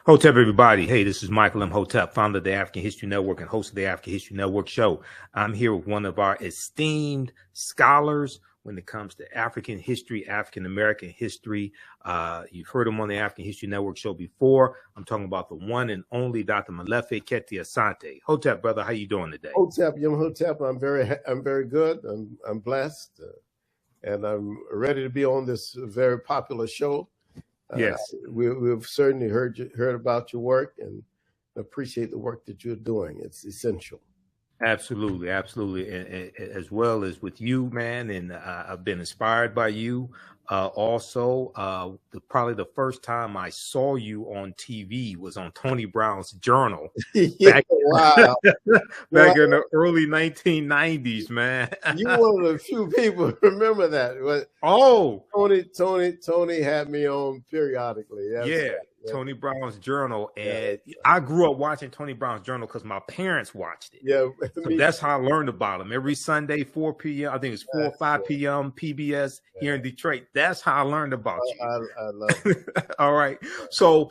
Hotep, everybody. Hey, this is Michael Imhotep, founder of the African History Network and host of the African History Network show. I'm here with one of our esteemed scholars when it comes to African history, African American history. You've heard him on the African History Network show before. I'm talking about the one and only Dr. Molefi Kete Asante. Hotep, brother, how you doing today? Hotep, Imhotep. I'm very good. I'm blessed, and I'm ready to be on this very popular show. Yes, we've certainly heard about your work and appreciate the work that you're doing. It's essential. Absolutely, absolutely, and as well as with you, man. And I've been inspired by you. Probably the first time I saw you on TV was on Tony Brown's Journal. Yeah, wow. Back in the early 1990s, man. You one of the few people who remember that. Oh, Tony had me on periodically. That's yeah. right. Tony Brown's Journal, and I grew up watching Tony Brown's Journal because my parents watched it. Yeah, so that's how I learned about him. Every Sunday, 4 p.m. I think it's 4 or 5 p.m. PBS here in Detroit. That's how I learned about you. I love it. All right. So,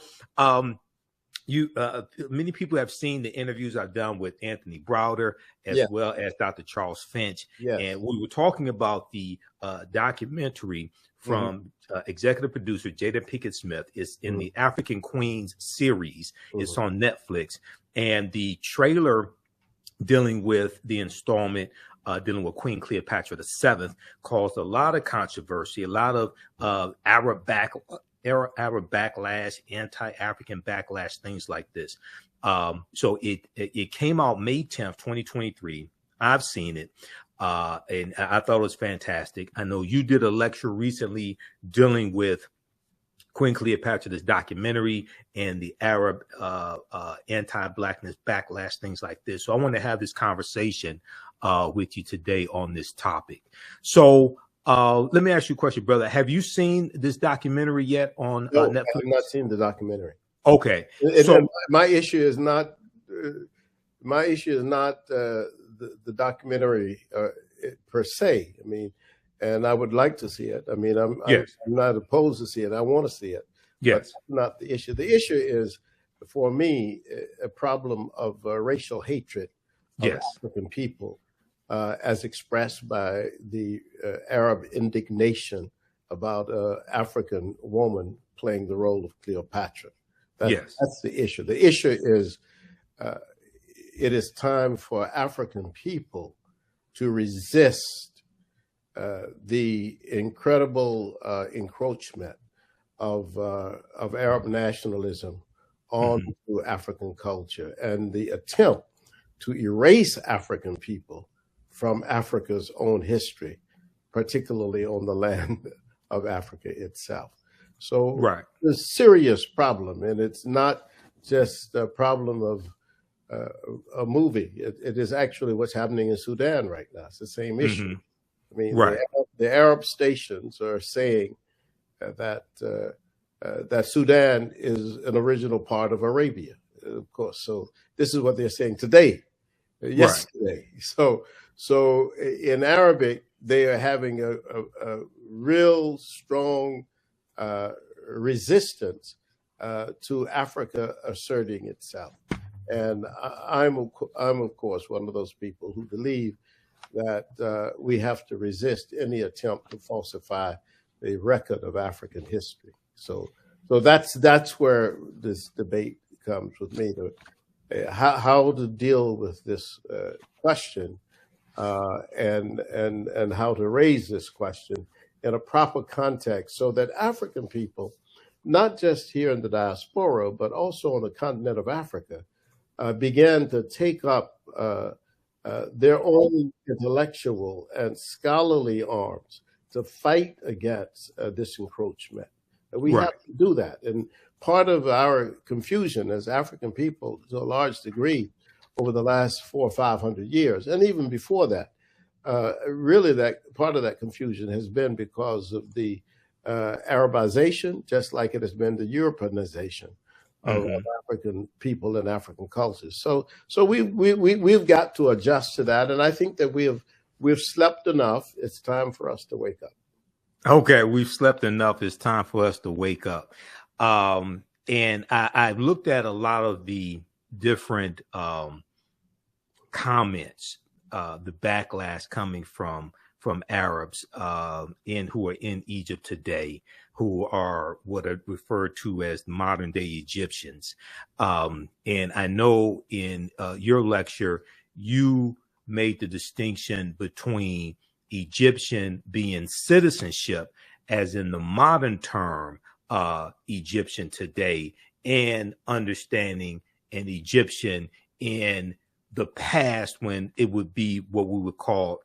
many people have seen the interviews I've done with Anthony Browder as well as Dr. Charles Finch, and we were talking about the documentary from executive producer Jada Pinkett-Smith. Is in the African Queens series. It's on Netflix, and the trailer dealing with the installment dealing with Queen Cleopatra VII caused a lot of controversy, a lot of Arab backlash, anti-African backlash, things like this. So it came out May 10th, 2023. I've seen it. And I thought it was fantastic. I know you did a lecture recently dealing with Queen Cleopatra, this documentary, and the Arab anti-Blackness backlash, things like this. So I want to have this conversation with you today on this topic. So let me ask you a question, brother. Have you seen this documentary yet on Netflix? I have not seen the documentary. Okay. So my issue is not the documentary per se. I mean, and I would like to see it. I mean, I'm not opposed to see it. I want to see it. Yes. But that's not the issue. The issue is, for me, a problem of racial hatred of African people, as expressed by the Arab indignation about an African woman playing the role of Cleopatra. That's the issue. The issue is it is time for African people to resist the incredible encroachment of Arab nationalism onto African culture and the attempt to erase African people from Africa's own history, particularly on the land of Africa itself. So it's a serious problem, and it's not just a problem of a movie. It is actually what's happening in Sudan right now. It's the same issue. I mean, the Arab stations are saying that Sudan is an original part of Arabia, of course. So this is what they're saying today, yesterday. So in Arabic, they are having a real strong resistance to Africa asserting itself. And I'm of course one of those people who believe that we have to resist any attempt to falsify the record of African history. So that's where this debate comes with me, how to deal with this question and how to raise this question in a proper context so that African people, not just here in the diaspora, but also on the continent of Africa, began to take up their own intellectual and scholarly arms to fight against this encroachment. And we have to do that. And part of our confusion as African people, to a large degree, over the last 400 or 500 years, and even before that, really that part of that confusion has been because of the Arabization, just like it has been the Europeanization of African people and African cultures. So we've got to adjust to that, and I think that we've slept enough. It's time for us to wake up. Okay, we've slept enough. It's time for us to wake up. And I've looked at a lot of the different comments, the backlash coming from Arabs who are in Egypt today, who are what are referred to as modern day Egyptians. And I know in your lecture, you made the distinction between Egyptian being citizenship, as in the modern term Egyptian today, and understanding an Egyptian in the past when it would be what we would call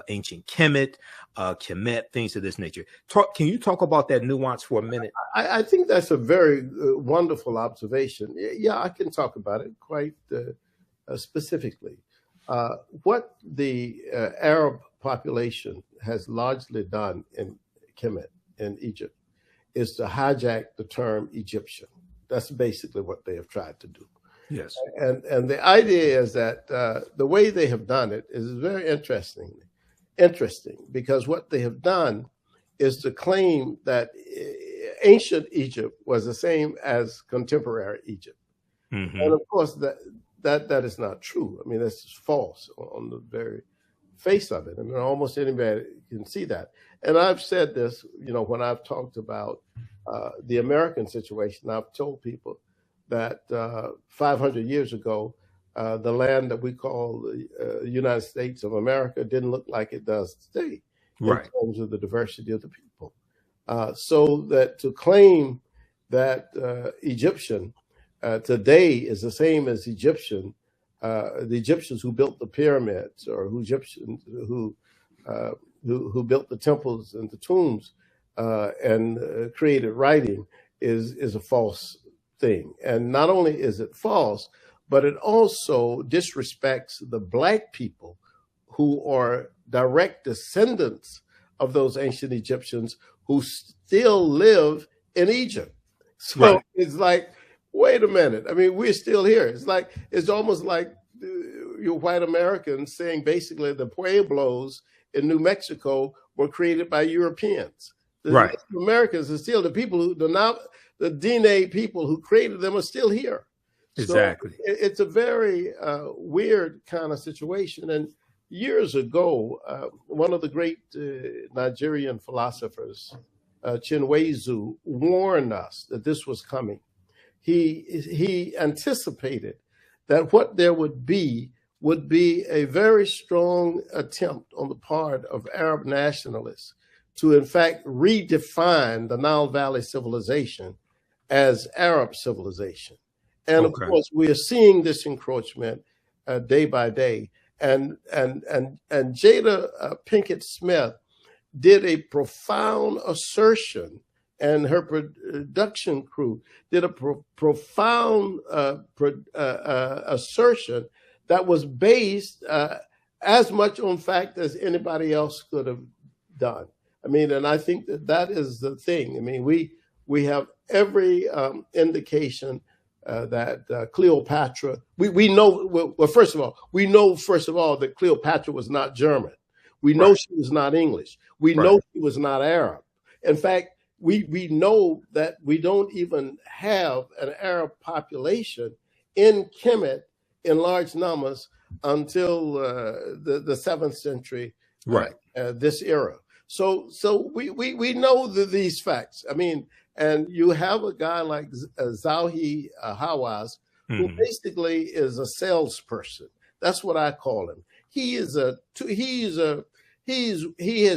ancient Kemet, things of this nature. Can you talk about that nuance for a minute? I think that's a very wonderful observation. Yeah, I can talk about it quite specifically. What the Arab population has largely done in Kemet, in Egypt, is to hijack the term Egyptian. That's basically what they have tried to do. Yes. And the idea is that the way they have done it is very interesting, because what they have done is to claim that ancient Egypt was the same as contemporary Egypt. Mm-hmm. And of course, that is not true. I mean, that's just false on the very face of it. I mean, almost anybody can see that. And I've said this, when I've talked about the American situation, I've told people that 500 years ago, the land that we call the United States of America didn't look like it does today, right, in terms of the diversity of the people. So that to claim that Egyptian today is the same as the Egyptians who built the pyramids, or who built the temples and the tombs and created writing is a false thing. And not only is it false, but it also disrespects the Black people who are direct descendants of those ancient Egyptians who still live in Egypt. So right. It's like, wait a minute. I mean, we're still here. It's almost like your white Americans saying basically the Pueblos in New Mexico were created by Europeans. The right. Americans are still the people who the DNA people who created them are still here. Exactly. So it's a very weird kind of situation. And years ago, one of the great Nigerian philosophers, Chinwezu, warned us that this was coming. He anticipated that what there would be a very strong attempt on the part of Arab nationalists to, in fact, redefine the Nile Valley civilization as Arab civilization. And of course, we are seeing this encroachment day by day. And Jada Pinkett-Smith did a profound assertion, and her production crew did a profound assertion that was based as much on fact as anybody else could have done. I mean, and I think that is the thing. I mean, we have every indication that Cleopatra, we know, well, first of all, that Cleopatra was not German. We know she was not English. We know she was not Arab. In fact, we know that we don't even have an Arab population in Kemet in large numbers until the 7th century, this era. So we know these facts. I mean, and you have a guy like Zahi Hawass, who basically is a salesperson. That's what I call him. He has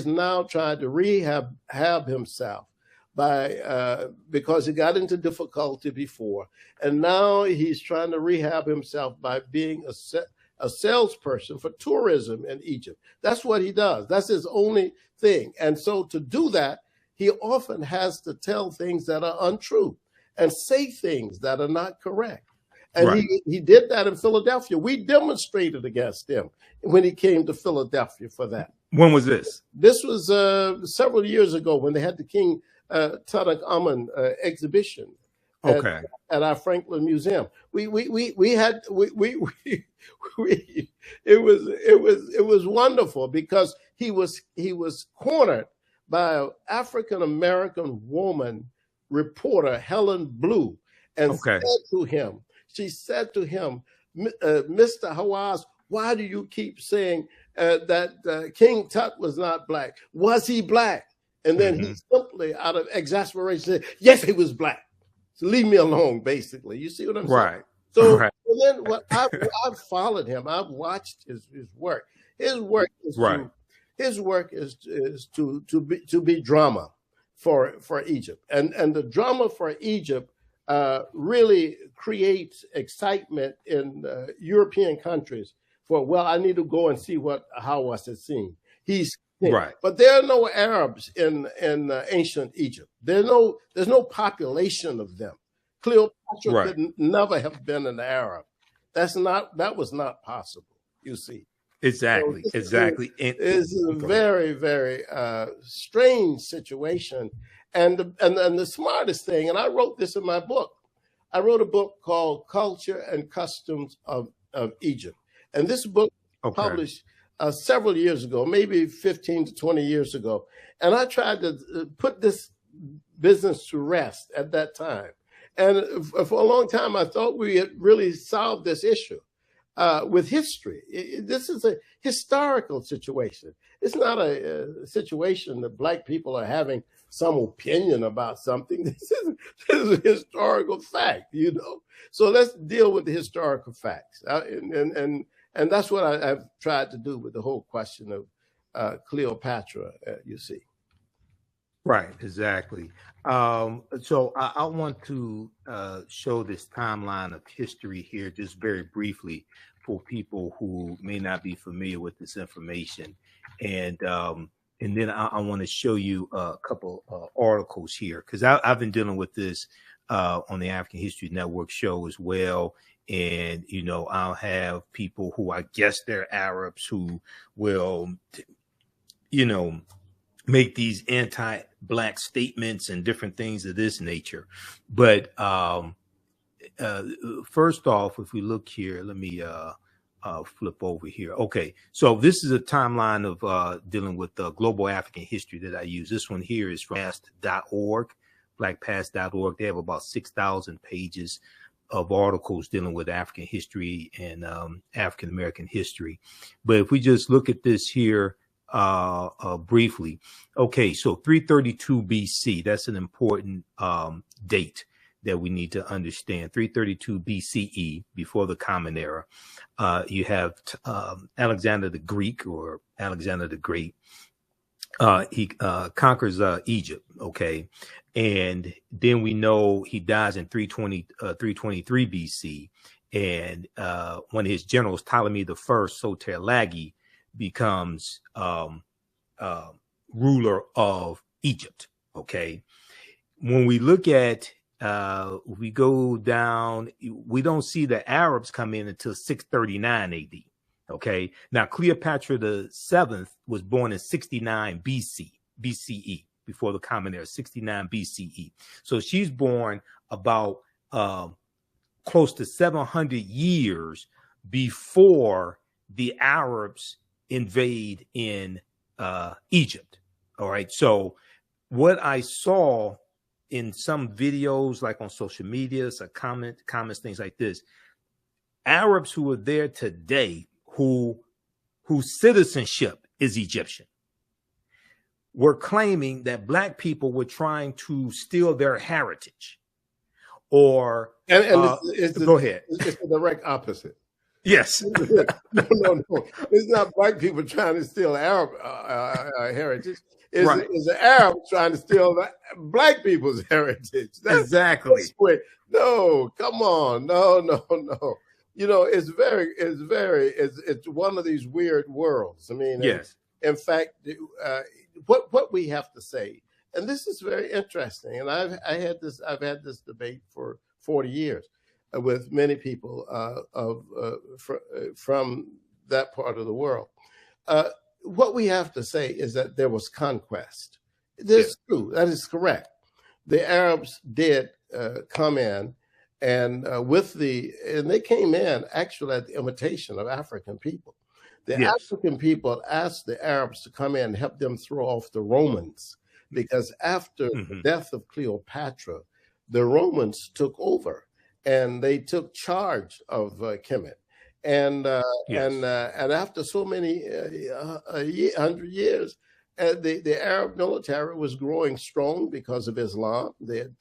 now tried to rehab himself because he got into difficulty before, and now he's trying to rehab himself by being a salesperson for tourism in Egypt. That's what he does. That's his only thing. And so to do that, he often has to tell things that are untrue and say things that are not correct. And he did that in Philadelphia. We demonstrated against him when he came to Philadelphia for that. When was this? This was several years ago when they had the King Tutankhamun exhibition at our Franklin Museum. It was wonderful because he was cornered by an African American woman reporter, Helen Blue, and Okay. she said to him, Mr. Hawaz, why do you keep saying that King Tut was not black? Was he black? And then he simply, out of exasperation, said, yes, he was black. So leave me alone, basically. You see what I'm saying? Right. So Right. then I've followed him. I've watched his work. His work is Right. to be drama for Egypt. And the drama for Egypt really creates excitement in European countries for, well, I need to go and see what Hawass has seen. He's right. But there are no Arabs in ancient Egypt. There's no population of them. Cleopatra could never have been an Arab. That was not possible, you see. Exactly. So exactly. It's a very, very strange situation. And the smartest thing, and I wrote this in my book, I wrote a book called Culture and Customs of Egypt. And this book published several years ago, maybe 15 to 20 years ago. And I tried to put this business to rest at that time. And for a long time, I thought we had really solved this issue with history. This is a historical situation. It's not a situation that Black people are having some opinion about something. This is a historical fact, you know. So let's deal with the historical facts. And that's what I've tried to do with the whole question of Cleopatra, you see. Right, exactly. So I want to show this timeline of history here just very briefly for people who may not be familiar with this information. And then I want to show you a couple articles here, because I've been dealing with this on the African History Network show as well. And, you know, I'll have people who I guess they're Arabs who will, you know, make these anti-Black statements and different things of this nature. But first off, if we look here, let me flip over here. Okay, so this is a timeline of dealing with global African history that I use. This one here is from past.org, blackpast.org. They have about 6,000 pages of articles dealing with African history and African American history. But if we just look at this here briefly, okay, so 332 BC, that's an important date that we need to understand. 332 BCE, before the Common Era. You have Alexander the Greek, or Alexander the Great. He conquers Egypt, okay? And then we know he dies in 323 BC. And one of his generals, Ptolemy I Soter-Lagi, becomes ruler of Egypt, okay? When we look at, we go down, we don't see the Arabs come in until 639 AD, okay? Now, Cleopatra VII was born in 69 BCE, before the Common Era, 69 BCE. So she's born about close to 700 years before the Arabs invade in Egypt. All right. So what I saw in some videos, like on social media, so comments, things like this, Arabs who are there today, whose citizenship is Egyptian, were claiming that Black people were trying to steal their heritage. Or go ahead. It's the direct opposite. Yes. No. It's not Black people trying to steal Arab heritage. It's the Arabs trying to steal Black people's heritage. Exactly. No, come on. No. You know, it's one of these weird worlds. I mean, yes. In fact, what we have to say, and this is very interesting, and I've had this debate for 40 years with many people from that part of the world. What we have to say is that there was conquest. That's true. That is correct. The Arabs did come in, and they came in actually at the invitation of African people. The African people asked the Arabs to come in and help them throw off the Romans, because after the death of Cleopatra, the Romans took over, and they took charge of Kemet. And after so many 100 years, the Arab military was growing strong because of Islam. They had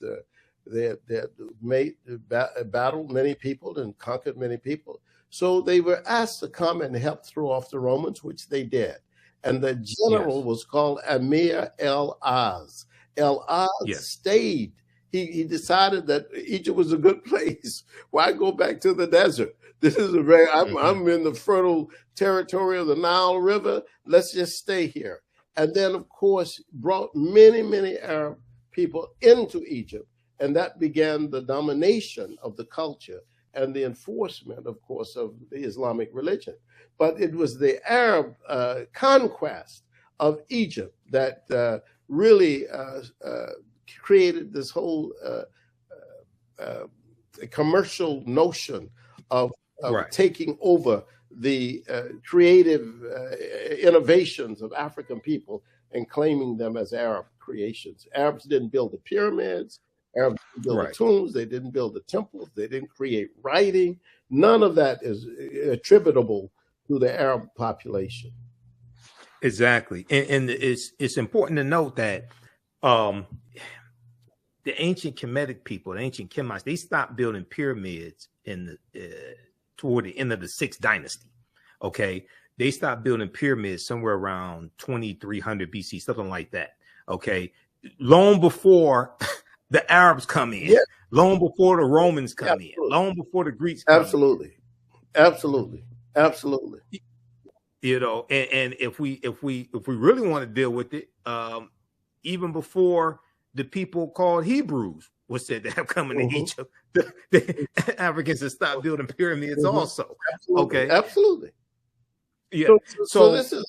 battled many people and conquered many people. So they were asked to come and help throw off the Romans, which they did. And the general was called Amir el-Az. El-Az stayed. He decided that Egypt was a good place. Why go back to the desert? This is a very, I'm in the fertile territory of the Nile River. Let's just stay here. And then, of course, brought many, many Arab people into Egypt. And that began the domination of the culture and the enforcement, of course, of the Islamic religion. But it was the Arab conquest of Egypt that really created this whole commercial notion of taking over the creative innovations of African people and claiming them as Arab creations. Arabs didn't build the pyramids. Arabs didn't build the tombs. They didn't build the temples. They didn't create writing. None of that is attributable to the Arab population. Exactly. And it's important to note that the ancient Kemetic people, the ancient Kemites, they stopped building pyramids in the toward the end of the 6th dynasty. Okay. They stopped building pyramids somewhere around 2300 BC, something like that. Okay. Long before the Arabs come in, long before the Romans come in, long before the Greeks come in. Absolutely. You know, and if we really want to deal with it, even before the people called Hebrews was said to have come into Egypt, the Africans have stopped building pyramids also. Okay, absolutely. Yeah. So this is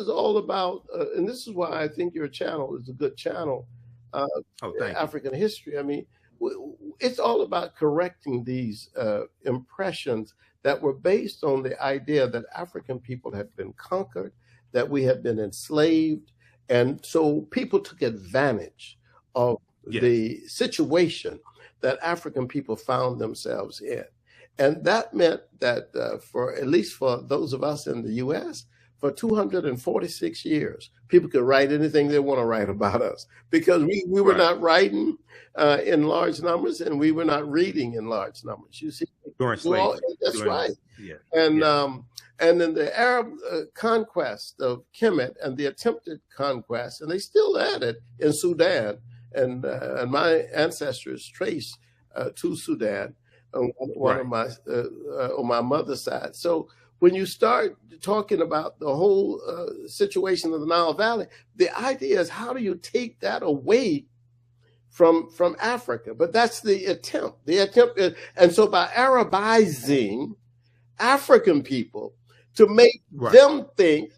all about, and this is why I think your channel is a good channel. African history. I mean, it's all about correcting these impressions that were based on the idea that African people had been conquered, that we had been enslaved. And so people took advantage of the situation that African people found themselves in. And that meant that for at least for those of us in the U.S., for 246 years, people could write anything they want to write about us because we were not writing in large numbers and we were not reading in large numbers. You see, during slavery. That's right. Yeah. And then the Arab conquest of Kemet and the attempted conquest, and they still at it in Sudan, and my ancestors trace to Sudan on my mother's side. So when you start talking about the whole situation of the Nile Valley, the idea is how do you take that away from Africa? But that's the attempt. The attempt is, and so by Arabizing African people to make them think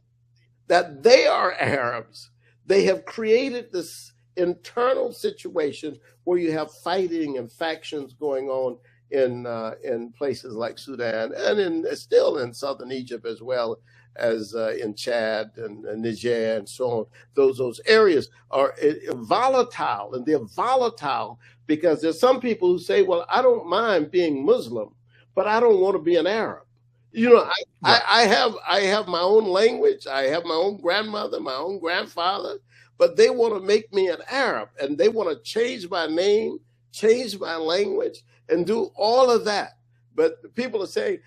that they are Arabs, they have created this internal situation where you have fighting and factions going on in places like Sudan and still in southern Egypt as well as in Chad and Niger and so on. Those areas are volatile, and they're volatile because there's some people who say, well, I don't mind being Muslim, but I don't want to be an Arab. You know, I have my own language. I have my own grandmother, my own grandfather, but they want to make me an Arab, and they want to change my name, change my language, and do all of that. But people are saying,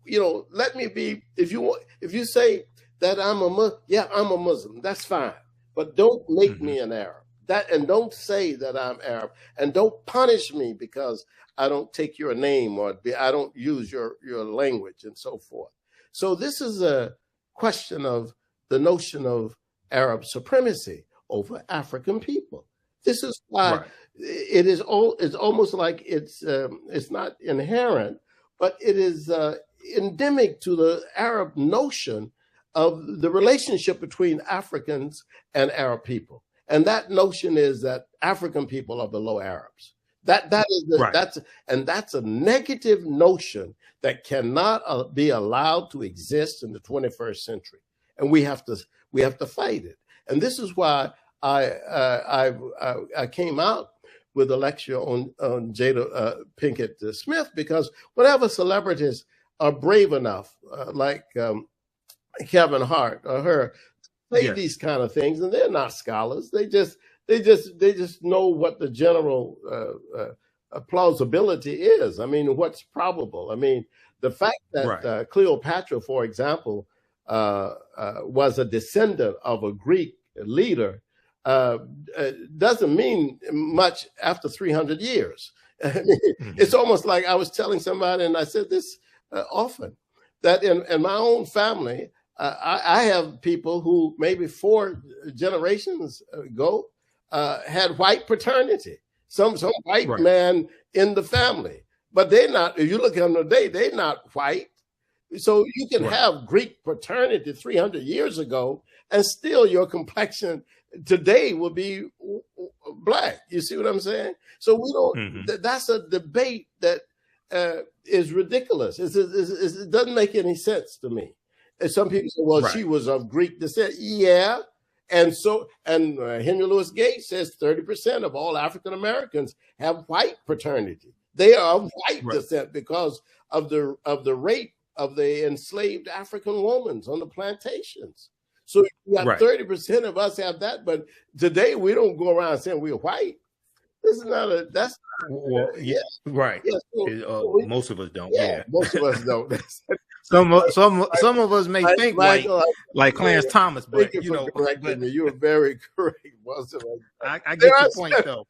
you know, let me be, if you say that I'm a Muslim, that's fine. But don't make me an Arab. And don't say that I'm Arab. And don't punish me because I don't take your name or I don't use your language and so forth. So this is a question of the notion of Arab supremacy over African people. This is why it's almost like it's not inherent, but it is endemic to the Arab notion of the relationship between Africans and Arab people. And that notion is that African people are below Arabs. That's a negative notion that cannot be allowed to exist in the 21st century. And we have to fight it. And this is why I came out with a lecture on Jada Pinkett-Smith, because whenever celebrities are brave enough, like Kevin Hart or her, say these kind of things, and they're not scholars. They just know what the general plausibility is. I mean, what's probable. I mean, the fact that Cleopatra, for example, was a descendant of a Greek leader doesn't mean much after 300 years. I mean, it's almost like I was telling somebody, and I said this often, that in my own family, I have people who maybe 4 generations ago had white paternity, some white man in the family, but they're not. If you look at them today, they're not white. So you can have Greek paternity 300 years ago, and still your complexion today will be black. You see what I'm saying? So we don't. That's a debate that is ridiculous. It doesn't make any sense to me. And some people say, "Well, she was of Greek descent." Yeah, and Henry Louis Gates says 30% of all African Americans have white paternity. They are of white descent because of the rape of the enslaved African women on the plantations. So you got 30% of us have that, but today we don't go around saying we're white. This is not a. That's not, Yeah, most of us don't. Yeah, most of us don't. Some of us may think Michael, like Clarence Thomas, but you know, correcting me. You were very correct. I get your point though.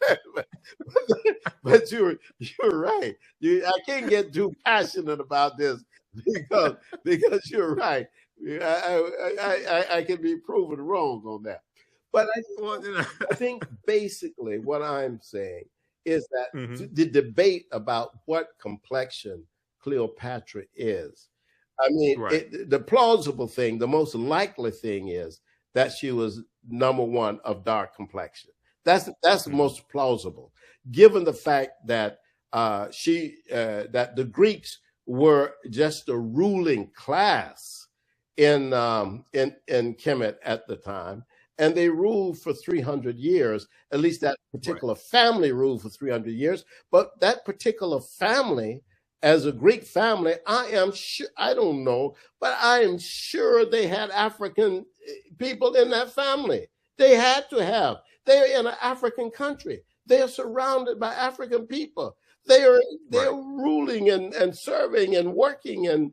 But you're right. I can't get too passionate about this because you're right. I can be proven wrong on that. But I think basically what I'm saying is that the debate about what complexion Cleopatra is. I mean, the plausible thing, the most likely thing is that she was number one of dark complexion. That's the most plausible, given the fact that that the Greeks were just a ruling class in Kemet at the time, and they ruled for 300 years. At least that particular family ruled for 300 years. But that particular family, as a Greek family, I am sure, I don't know, but I am sure they had African people in that family. They had to have. They're in an African country. They are surrounded by African people. They are ruling and serving and working and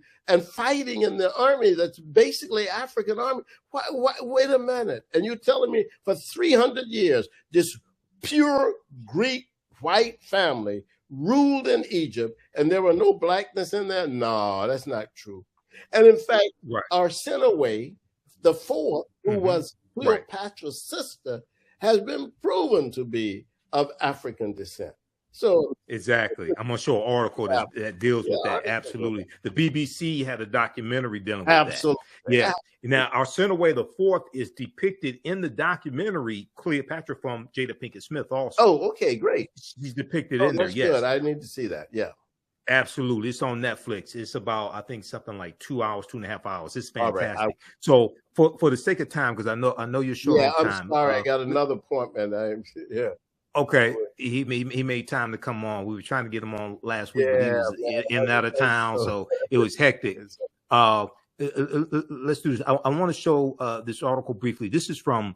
fighting in the army that's basically African army. Wait a minute. And you're telling me for 300 years, this pure Greek white family ruled in Egypt and there were no blackness in there? No, that's not true. And in fact, Arsinoe, the fourth, who was Cleopatra's sister, has been proven to be of African descent. So exactly, I'm gonna show an article that deals with that. Absolutely, the BBC had a documentary dealing with that. Yeah. Now, Arsinoe the Fourth is depicted in the documentary Cleopatra from Jada Pinkett-Smith. Also, oh, okay, great. She's depicted in there. Yes, good. I need to see that. Yeah, absolutely. It's on Netflix. It's about, I think, something like 2 hours, 2.5 hours. It's fantastic. So for the sake of time, because I know you're short on time. I'm sorry, I got another appointment. Okay, he made time to come on. We were trying to get him on last week, but he was in and out of town, so it was hectic. Let's do this. I want to show this article briefly. This is from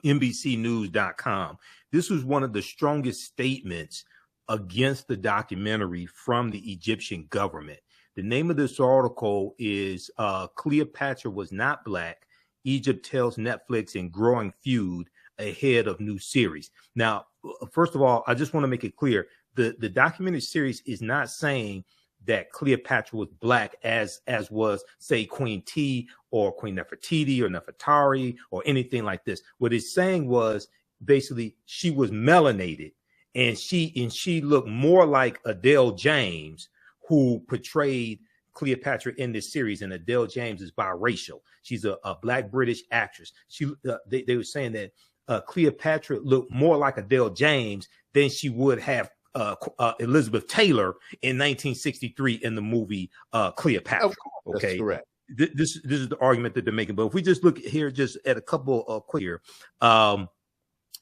NBCnews.com. This was one of the strongest statements against the documentary from the Egyptian government. The name of this article is Cleopatra Was Not Black. Egypt Tells Netflix in Growing Feud Ahead of New Series. Now, first of all, I just want to make it clear, the documentary series is not saying that Cleopatra was black as was, say, Queen T or Queen Nefertiti or Nefertari or anything like this. What it's saying was basically she was melanated, and she looked more like Adele James, who portrayed Cleopatra in this series. And Adele James is biracial. She's a black British actress. They were saying that Cleopatra looked more like Adele James than she would have Elizabeth Taylor in 1963 in the movie Cleopatra. Okay, that's correct. This is the argument that they're making. But if we just look here, just at a couple of quick here,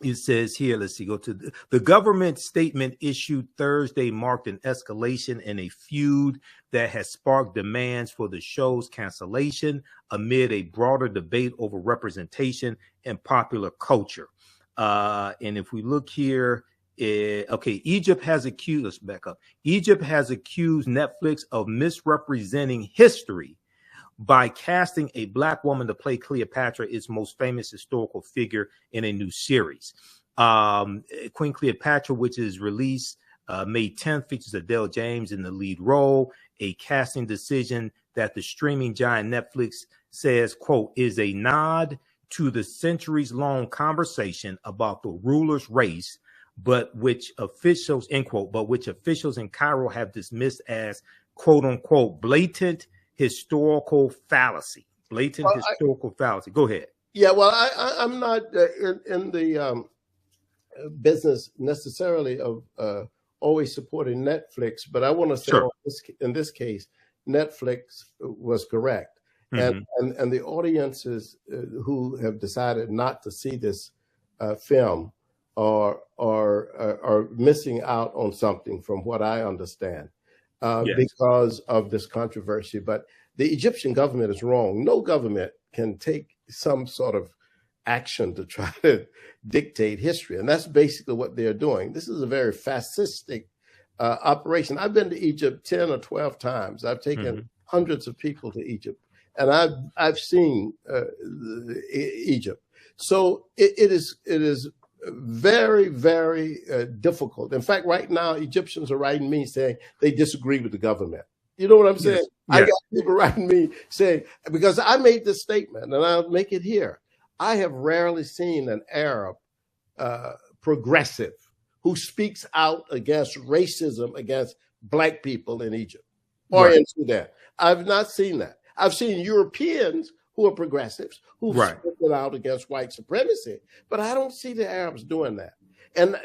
It says here, let's see, go to the government statement issued Thursday marked an escalation in a feud that has sparked demands for the show's cancellation amid a broader debate over representation in popular culture. And if we look here, okay, Egypt has accused, let's back up. Egypt has accused Netflix of misrepresenting history by casting a Black woman to play Cleopatra, its most famous historical figure, in a new series. Queen Cleopatra, which is released May 10th, features Adele James in the lead role, a casting decision that the streaming giant Netflix says, quote, is a nod to the centuries-long conversation about the ruler's race, but which officials, end quote, but which officials in Cairo have dismissed as, quote unquote, blatant historical fallacy. Historical fallacy. Go ahead. Yeah, well, I'm not in the business necessarily of always supporting Netflix, but I want to say, sure, in this case, Netflix was correct. Mm-hmm. And the audiences who have decided not to see this film are missing out on something, from what I understand. Yes. Because of this controversy. But the Egyptian government is wrong. No government can take some sort of action to try to dictate history. And that's basically what they're doing. This is a very fascistic operation. I've been to Egypt 10 or 12 times. I've taken hundreds of people to Egypt, and I've seen Egypt. So it is very, very difficult. In fact, right now, Egyptians are writing me saying they disagree with the government. You know what I'm saying? Yes. I got people writing me saying, because I made this statement, and I'll make it here. I have rarely seen an Arab progressive who speaks out against racism against Black people in Egypt or in Sudan. I've not seen that. I've seen Europeans who are progressives, who've spoken out against white supremacy, but I don't see the Arabs doing that. And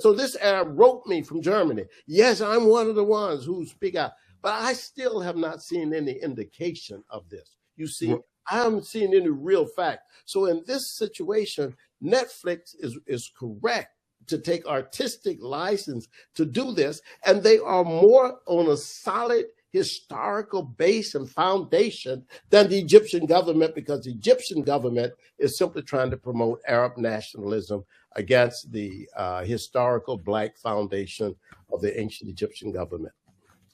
so this Arab wrote me from Germany. Yes, I'm one of the ones who speak out, but I still have not seen any indication of this. You see, I haven't seen any real fact. So in this situation, Netflix is correct to take artistic license to do this, and they are more on a solid historical base and foundation than the Egyptian government, because the Egyptian government is simply trying to promote Arab nationalism against the historical Black foundation of the ancient Egyptian government.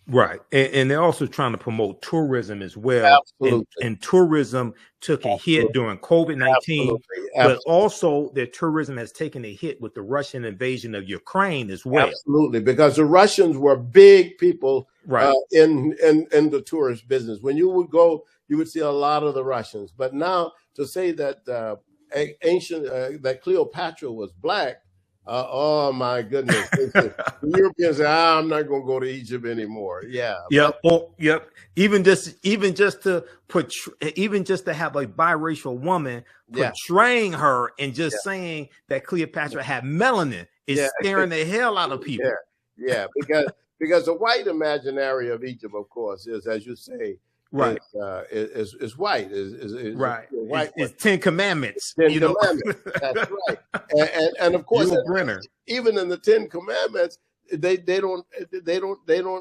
Right. And they're also trying to promote tourism as well. Absolutely. And tourism took a hit during COVID-19, but also their tourism has taken a hit with the Russian invasion of Ukraine as well. Absolutely, because the Russians were big people in the tourist business. When you would go, you would see a lot of the Russians. But now to say that that Cleopatra was Black, oh my goodness! The Europeans say, I'm not going to go to Egypt anymore. Yeah. Yep. Yep. Even just to have a biracial woman portraying her and just saying that Cleopatra had melanin is scaring the hell out of people. Yeah. Because the white imaginary of Egypt, of course, is, as you say, is white. Is white. It's 10 Commandments. 10 Commandments. That's right. And of course, even in the 10 Commandments, they don't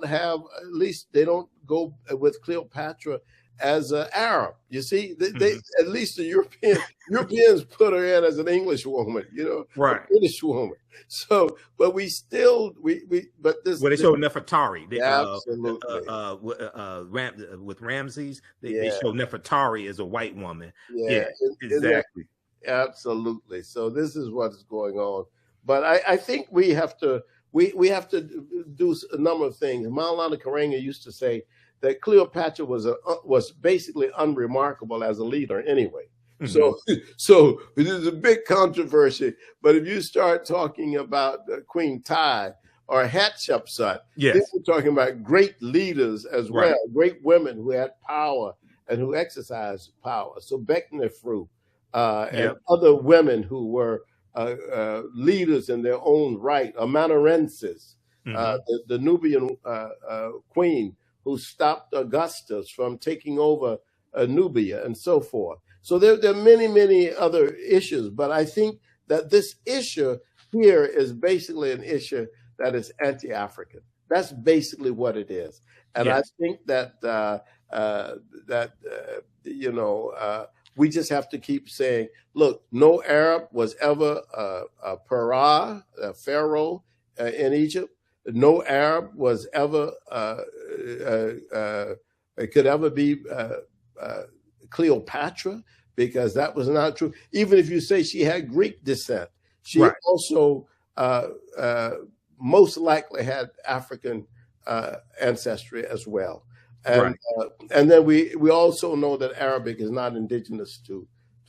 have, at least they don't go with Cleopatra as an Arab. You see, they at least the Europeans put her in as an English woman, a British woman. So, but we still but this. Well, they show Nefertari. Absolutely. With Ramses, they show Nefertari as a white woman. Yeah, exactly. Absolutely. So this is what's going on. But I think we have to do a number of things. Maulana Karenga used to say that Cleopatra was basically unremarkable as a leader anyway. So there's a big controversy. But if you start talking about Queen Ty or Hatshepsut, we're talking about great leaders as well, great women who had power and who exercised power. So Beknefru and other women who were leaders in their own right, Amanarensis, the Nubian queen who stopped Augustus from taking over Nubia and so forth. So there are many, many other issues, but I think that this issue here is basically an issue that is anti-African. That's basically what it is. And I think that we just have to keep saying, look, no Arab was ever a pharaoh in Egypt. No Arab was ever could ever be Cleopatra, because that was not true. Even if you say she had Greek descent, she also most likely had African ancestry as well. And and then we also know that Arabic is not indigenous to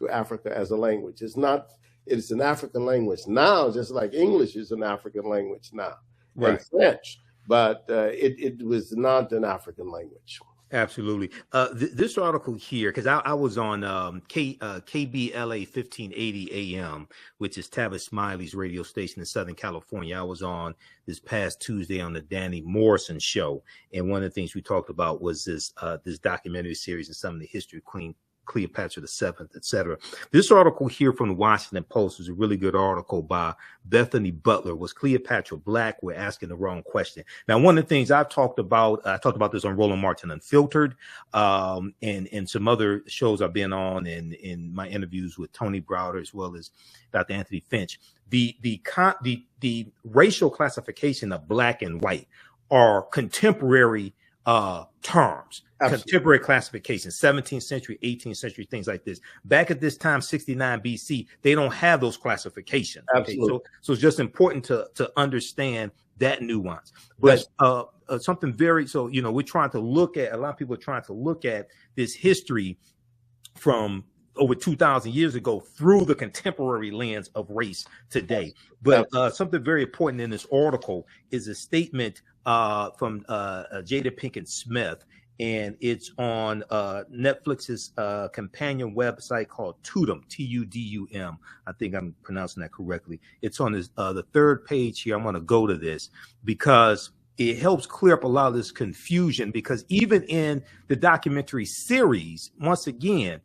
Africa as a language. It's not. It's an African language now, just like English is an African language now, and French. But it was not an African language. Absolutely. This article here, because I was on KBLA 1580 AM, which is Tavis Smiley's radio station in Southern California. I was on this past Tuesday on the Danny Morrison show, and one of the things we talked about was this documentary series and some of the history of Queen Cleopatra VII, etc. This article here from the Washington Post was a really good article by Bethany Butler. Was Cleopatra Black? We're asking the wrong question. Now, one of the things I talked about this on Roland Martin Unfiltered, and some other shows I've been on, and in my interviews with Tony Browder as well as Dr. Anthony Finch. The racial classification of black and white are contemporary terms. Absolutely. Contemporary classification, 17th century, 18th century, things like this. Back at this time, 69 BC, they don't have those classifications. Absolutely. Okay? So it's just important to understand that nuance. But something very, we're trying to look at, a lot of people are trying to look at this history from over 2,000 years ago through the contemporary lens of race today. But something very important in this article is a statement from Jada Pinkett-Smith, and it's on Netflix's companion website called Tudum, Tudum. I think I'm pronouncing that correctly. It's on the third page here. I'm going to go to this because it helps clear up a lot of this confusion, because even in the documentary series, once again,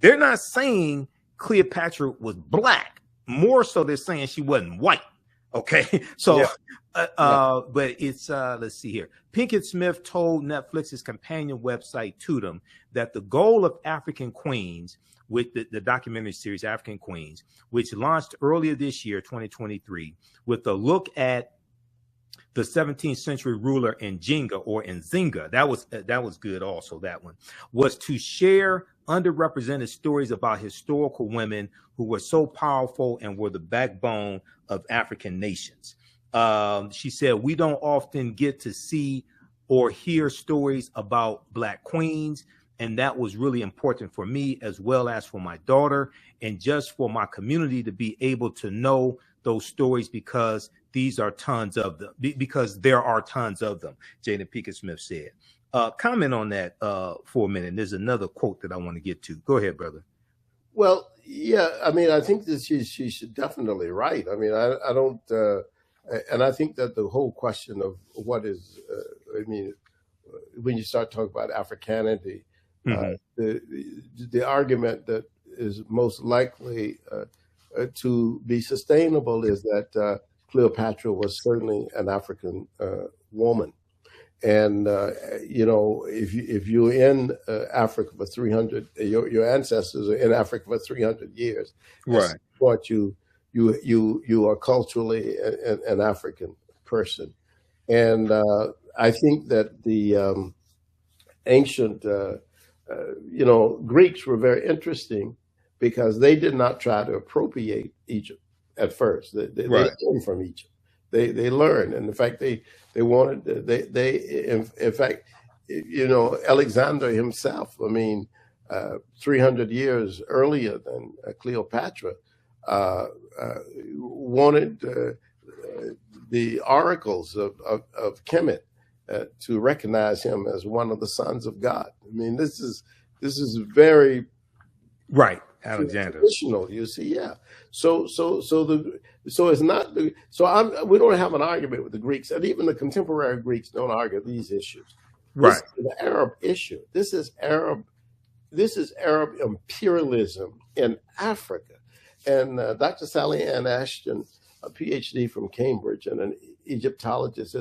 they're not saying Cleopatra was black. More so, they're saying she wasn't white. Okay, so, but it's, let's see here. Pinkett-Smith told Netflix's companion website, Tudum, that the goal of African Queens, with the documentary series African Queens, which launched earlier this year, 2023, with a look at the 17th century ruler Nzinga, that was good also, that one, was to share underrepresented stories about historical women who were so powerful and were the backbone of African nations. She said, we don't often get to see or hear stories about Black queens, and that was really important for me as well as for my daughter, and just for my community to be able to know those stories, because these are tons of them, because there are tons of them, Jada Pinkett-Smith said. Comment on that for a minute. There's another quote that I want to get to. Go ahead, brother. Well, yeah, I mean, I think that she's definitely right. I mean, I don't, and I think that the whole question of what is, I mean, when you start talking about Africanity, the argument that is most likely to be sustainable is that Cleopatra was certainly an African woman. And, if you're in Africa for 300, your ancestors are in Africa for 300 years. Right. But you are culturally an African person. And I think that the ancient, Greeks were very interesting, because they did not try to appropriate Egypt at first. They learned from Egypt. They learned, and in fact, they wanted. In fact, Alexander himself. I mean, 300 years earlier than Cleopatra, wanted the oracles of Kemet to recognize him as one of the sons of God. I mean, this is very right. Alexander. Traditional, you see, yeah. So it's not. We don't have an argument with the Greeks, and even the contemporary Greeks don't argue these issues. Right. This is the Arab issue. This is Arab imperialism in Africa, And Dr. Sally Ann Ashton, a PhD from Cambridge and an Egyptologist,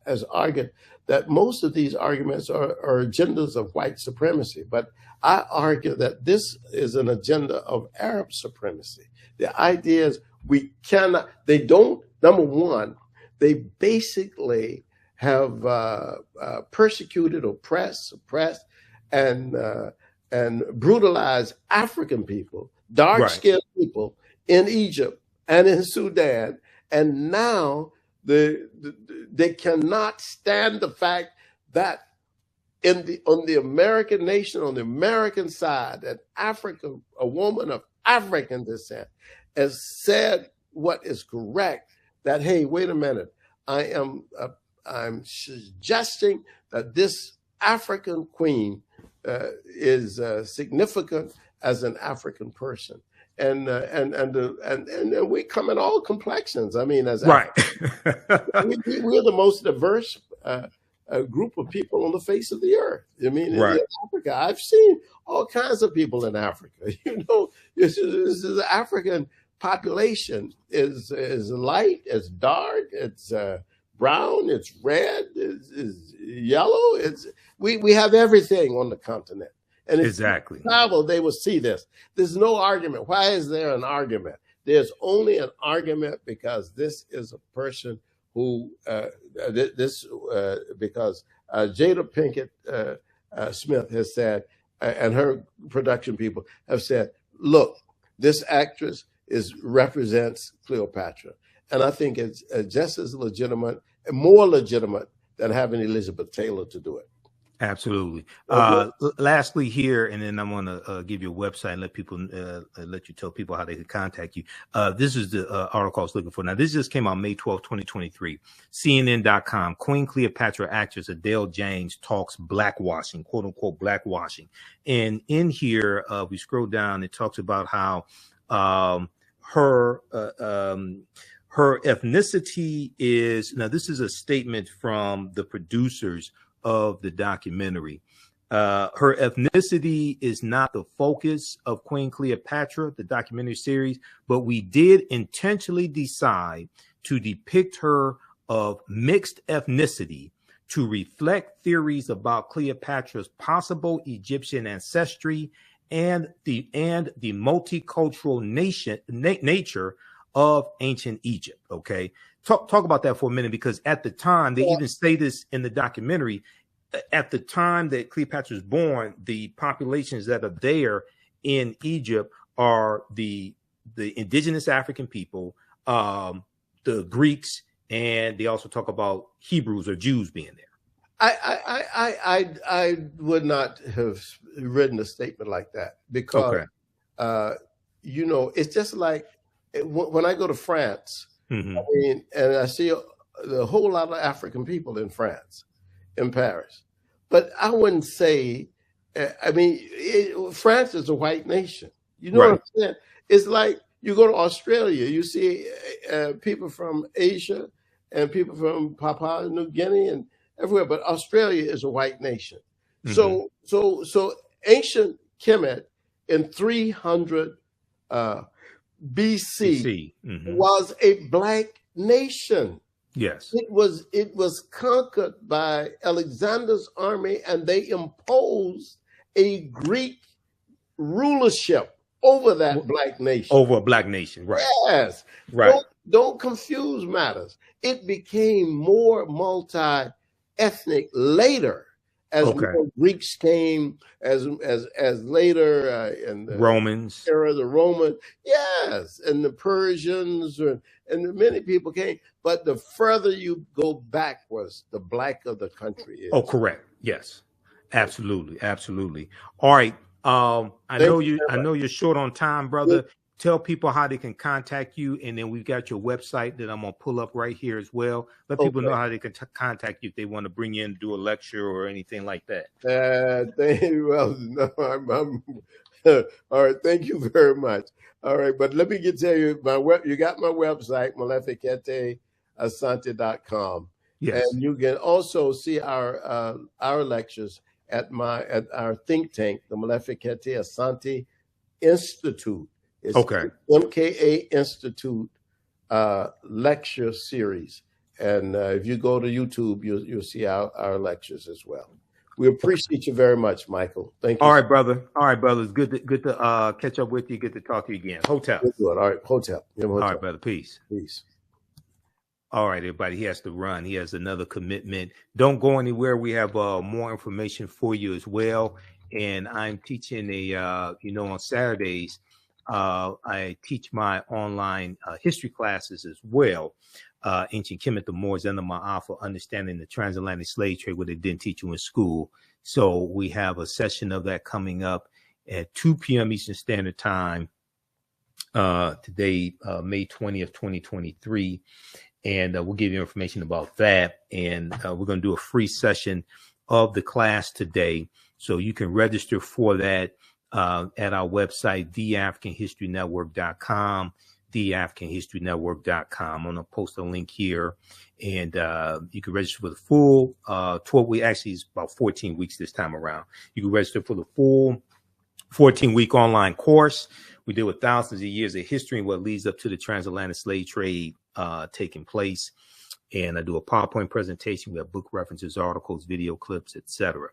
has argued that most of these arguments are agendas of white supremacy. But I argue that this is an agenda of Arab supremacy. The idea is we cannot, they don't, number one, they basically have persecuted, oppressed, suppressed, and brutalized African people, dark-skinned people in Egypt and in Sudan, and now they cannot stand the fact that on the American nation, on the American side, an African, a woman of African descent, has said what is correct. That, hey, wait a minute, I'm suggesting that this African queen is significant as an African person, and we come in all complexions. I mean, as right, we're the most diverse group of people on the face of the earth. I mean, right. In Africa, I've seen all kinds of people in Africa. You know, this is the African population is light, it's dark, it's brown, it's red, it's yellow. We have everything on the continent. And if exactly you travel, they will see this. There's no argument. Why is there an argument? There's only an argument because this is a person who because Jada Pinkett-Smith has said, and her production people have said, look, this actress represents Cleopatra. And I think it's just as legitimate, more legitimate than having Elizabeth Taylor to do it. Absolutely. Lastly here, and then I'm going to give you a website and let you tell people how they can contact you. This is the article I was looking for. Now, this just came out May 12, 2023. CNN.com. Queen Cleopatra actress Adele James talks blackwashing, quote unquote, blackwashing. And in here, we scroll down, it talks about how her ethnicity is, now this is a statement from the producers of the documentary. Her ethnicity is not the focus of Queen Cleopatra, the documentary series, but we did intentionally decide to depict her of mixed ethnicity to reflect theories about Cleopatra's possible Egyptian ancestry and the multicultural nature of ancient Egypt. Okay. Talk about that for a minute, because at the time, they even say this in the documentary, at the time that Cleopatra was born, the populations that are there in Egypt are the indigenous African people, the Greeks, and they also talk about Hebrews or Jews being there. I would not have written a statement like that because, you know, it's just like when I go to France, I mean, and I see a whole lot of African people in France, in Paris. But I wouldn't say, I mean, France is a white nation. You know what I'm saying? It's like you go to Australia, you see people from Asia and people from Papua New Guinea and everywhere, but Australia is a white nation. So ancient Kemet in 300 BC was a black nation. Yes, it was conquered by Alexander's army, and they imposed a Greek rulership over that black nation. Over a black nation, right? Yes, right. Don't confuse matters. It became more multi-ethnic later as more Greeks came, as later in the Romans era, the Romans, yes, and the Persians, and many people came. But the further you go backwards, the blacker the country is. Oh, correct. Yes, absolutely, absolutely. All right. I know you're short on time, brother. Tell people how they can contact you, and then we've got your website that I'm gonna pull up right here as well. Let people know how they can contact you if they want to bring you in to do a lecture or anything like that. All right. Thank you very much. All right, but let me tell you, you got my website, Molefi Kete Asante.com. Yes. And you can also see our lectures at our think tank, the Molefi Kete Asante Institute It's Okay. MKA Institute lecture series. And if you go to YouTube, you'll see our lectures as well. We appreciate you very much, Michael. Thank you. All right, brother. All right, brother. It's good to catch up with you. Good to talk to you again. Hotep. All right, Hotep. All right, brother. Peace. Peace. All right, everybody. He has to run. He has another commitment. Don't go anywhere. We have more information for you as well. And I'm teaching on Saturdays, I teach my online history classes as well. Ancient Kemet, the Moors, and the Ma'afa, understanding the transatlantic slave trade, what they didn't teach you in school. So we have a session of that coming up at 2 p.m. Eastern Standard Time today, May 20th, 2023. And we'll give you information about that. And we're going to do a free session of the class today. So you can register for that at our website, TheAHNShow.com, TheAHNShow.com. I'm going to post a link here. And you can register for the full 12 weeks. Actually, it's about 14 weeks this time around. You can register for the full 14-week online course. We deal with thousands of years of history and what leads up to the transatlantic slave trade taking place. And I do a PowerPoint presentation. We have book references, articles, video clips, etc.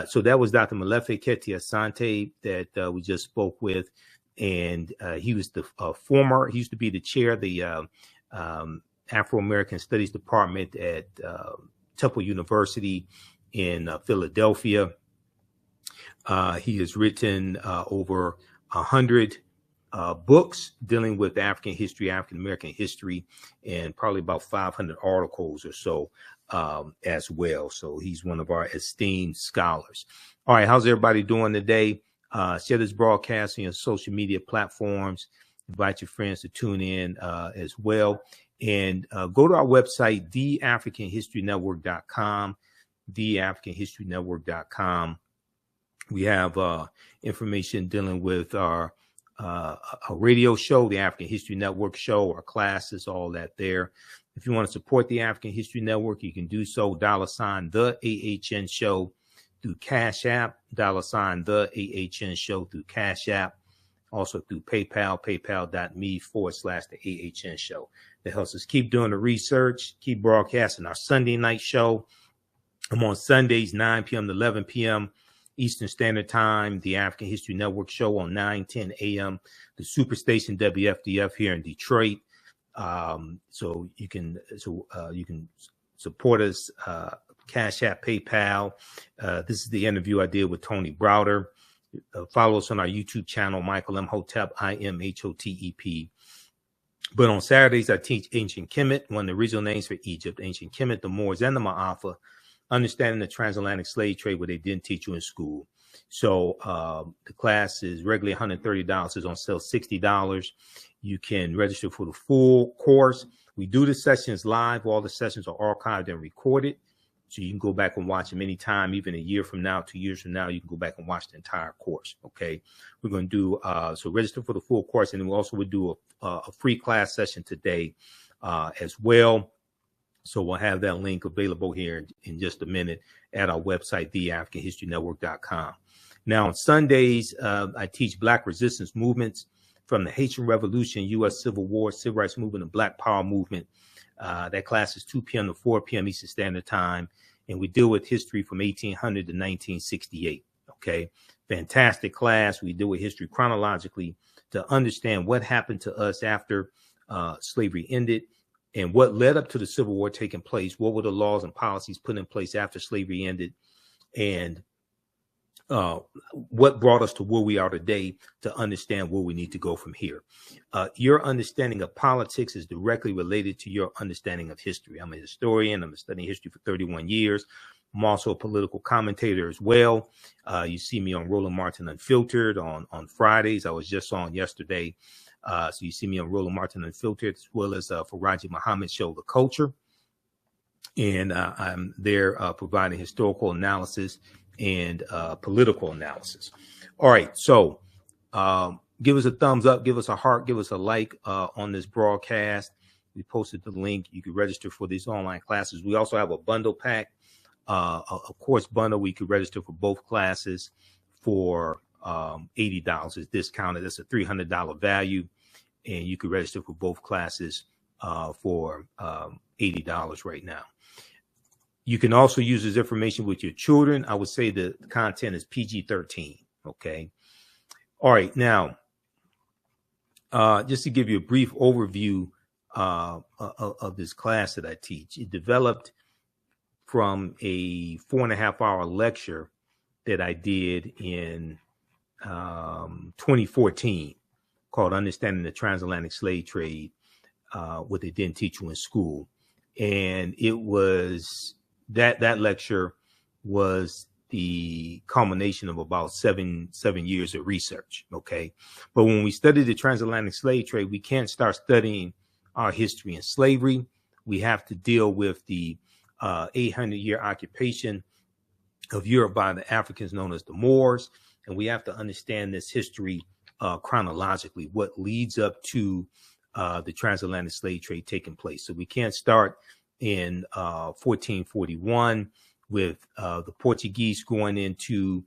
So that was Dr. Molefi Kete Asante that we just spoke with. And he was the he used to be the chair of the Afro-American Studies Department at Temple University in Philadelphia. He has written over 100 books dealing with African history, African American history, and probably about 500 articles or so as well. So he's one of our esteemed scholars. All right, how's everybody doing today? Share this broadcast on your social media platforms. Invite your friends to tune in as well. And go to our website, TheAfricanHistoryNetwork.com, TheAfricanHistoryNetwork.com. We have information dealing with our a radio show, the African History Network show, our classes, all that there. If you want to support the African History Network, you can do so. $, the AHN show through Cash App, $, the AHN show through Cash App, also through PayPal, paypal.me/the AHN show. That helps us keep doing the research, keep broadcasting our Sunday night show. I'm on Sundays, 9 p.m. to 11 p.m. Eastern Standard Time, the African History Network show on 9:10 a.m. The Superstation WFDF here in Detroit. So you can support us, Cash App, PayPal. This is the interview I did with Tony Browder. Follow us on our YouTube channel, Michael Imhotep, IMHOTEP. But on Saturdays, I teach Ancient Kemet, one of the original names for Egypt, Ancient Kemet, the Moors, and the Ma'afa, understanding the transatlantic slave trade, where they didn't teach you in school. So the class is regularly $130. It's on sale $60. You can register for the full course. We do the sessions live. All the sessions are archived and recorded. So you can go back and watch them anytime, even a year from now, 2 years from now, you can go back and watch the entire course. Okay. We're going to do, so register for the full course. And then we also would do a free class session today as well. So we'll have that link available here in just a minute at our website, TheAfricanHistoryNetwork.com. Now, on Sundays, I teach Black resistance movements from the Haitian Revolution, U.S. Civil War, Civil Rights Movement, and Black Power Movement. That class is 2 p.m. to 4 p.m. Eastern Standard Time. And we deal with history from 1800 to 1968. Okay. Fantastic class. We deal with history chronologically to understand what happened to us after slavery ended, and what led up to the Civil War taking place. What were the laws and policies put in place after slavery ended? And what brought us to where we are today to understand where we need to go from here. Your understanding of politics is directly related to your understanding of history. I'm a historian. I'm studying history for 31 years. I'm also a political commentator as well. You see me on Roland Martin Unfiltered on Fridays. I was just on yesterday. So you see me on Roland Martin Unfiltered, as well as for Raji Muhammad's show, The Culture. And I'm there providing historical analysis and political analysis. All right. So give us a thumbs up, give us a heart, give us a like on this broadcast. We posted the link. You can register for these online classes. We also have a bundle pack, a course bundle. We could register for both classes for $80 is discounted. That's a $300 value, and you can register for both classes for $80 right now. You can also use this information with your children. I would say the content is PG-13. Okay. All right. Now, just to give you a brief overview of this class that I teach, it developed from a 4.5-hour lecture that I did in 2014 called Understanding the Transatlantic Slave Trade, what they didn't teach you in school. And it was that lecture was the culmination of about seven years of research. Okay. But when we study the transatlantic slave trade, we can't start studying our history in slavery. We have to deal with the 800-year occupation of Europe by the Africans known as the Moors. And we have to understand this history chronologically, what leads up to the transatlantic slave trade taking place. So we can't start in 1441 with the Portuguese going into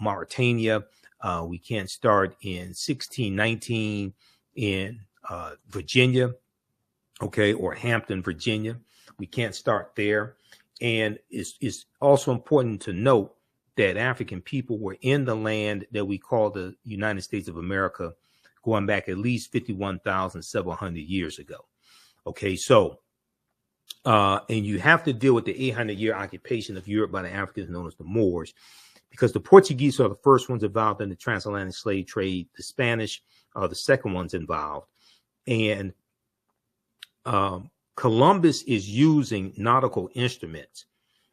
Mauritania. We can't start in 1619 in Virginia, okay, or Hampton, Virginia. We can't start there. And it's also important to note that African people were in the land that we call the United States of America going back at least 51,700 years ago. Okay, so and you have to deal with the 800-year occupation of Europe by the Africans known as the Moors, because the Portuguese are the first ones involved in the transatlantic slave trade. The Spanish are the second ones involved. And Columbus is using nautical instruments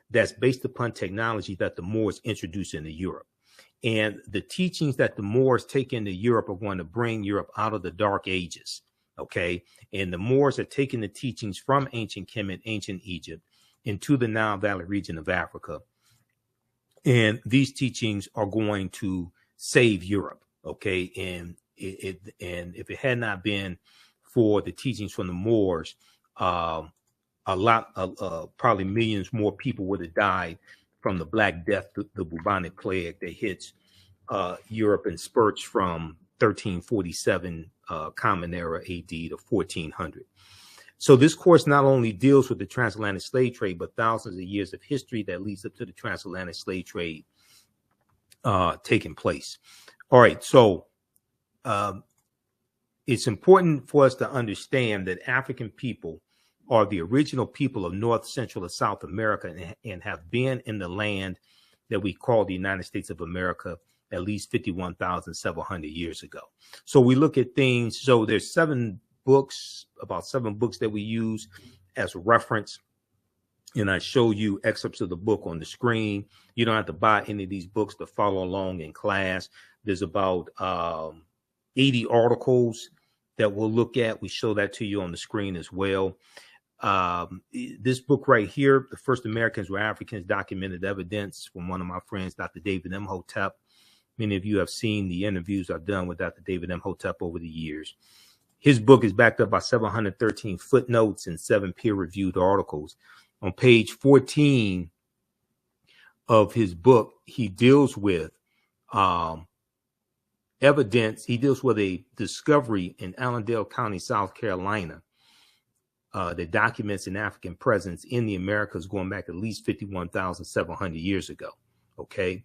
that's based upon technology that the Moors introduced into Europe. And the teachings that the Moors take into Europe are going to bring Europe out of the Dark Ages. Okay. And the Moors are taking the teachings from ancient Kemet, ancient Egypt, into the Nile Valley region of Africa. And these teachings are going to save Europe. Okay. And if it had not been for the teachings from the Moors, probably millions more people would have died from the Black Death, the bubonic plague that hits Europe in spurts from 1347 Common Era AD to 1400. So this course not only deals with the transatlantic slave trade, but thousands of years of history that leads up to the transatlantic slave trade taking place. All right, so it's important for us to understand that African people are the original people of North, Central, and South America, and have been in the land that we call the United States of America at least 51,700 years ago. So we look at things. So there's about seven books that we use as a reference. And I show you excerpts of the book on the screen. You don't have to buy any of these books to follow along in class. There's about 80 articles that we'll look at. We show that to you on the screen as well. This book right here, The First Americans Were Africans, Documented Evidence, from one of my friends, Dr. David Imhotep. Many of you have seen the interviews I've done with Dr. David Imhotep over the years. His book is backed up by 713 footnotes and 7 peer-reviewed articles. On page 14 of his book, he deals with evidence. He deals with a discovery in Allendale County, South Carolina, that documents an African presence in the Americas going back at least 51,700 years ago. Okay.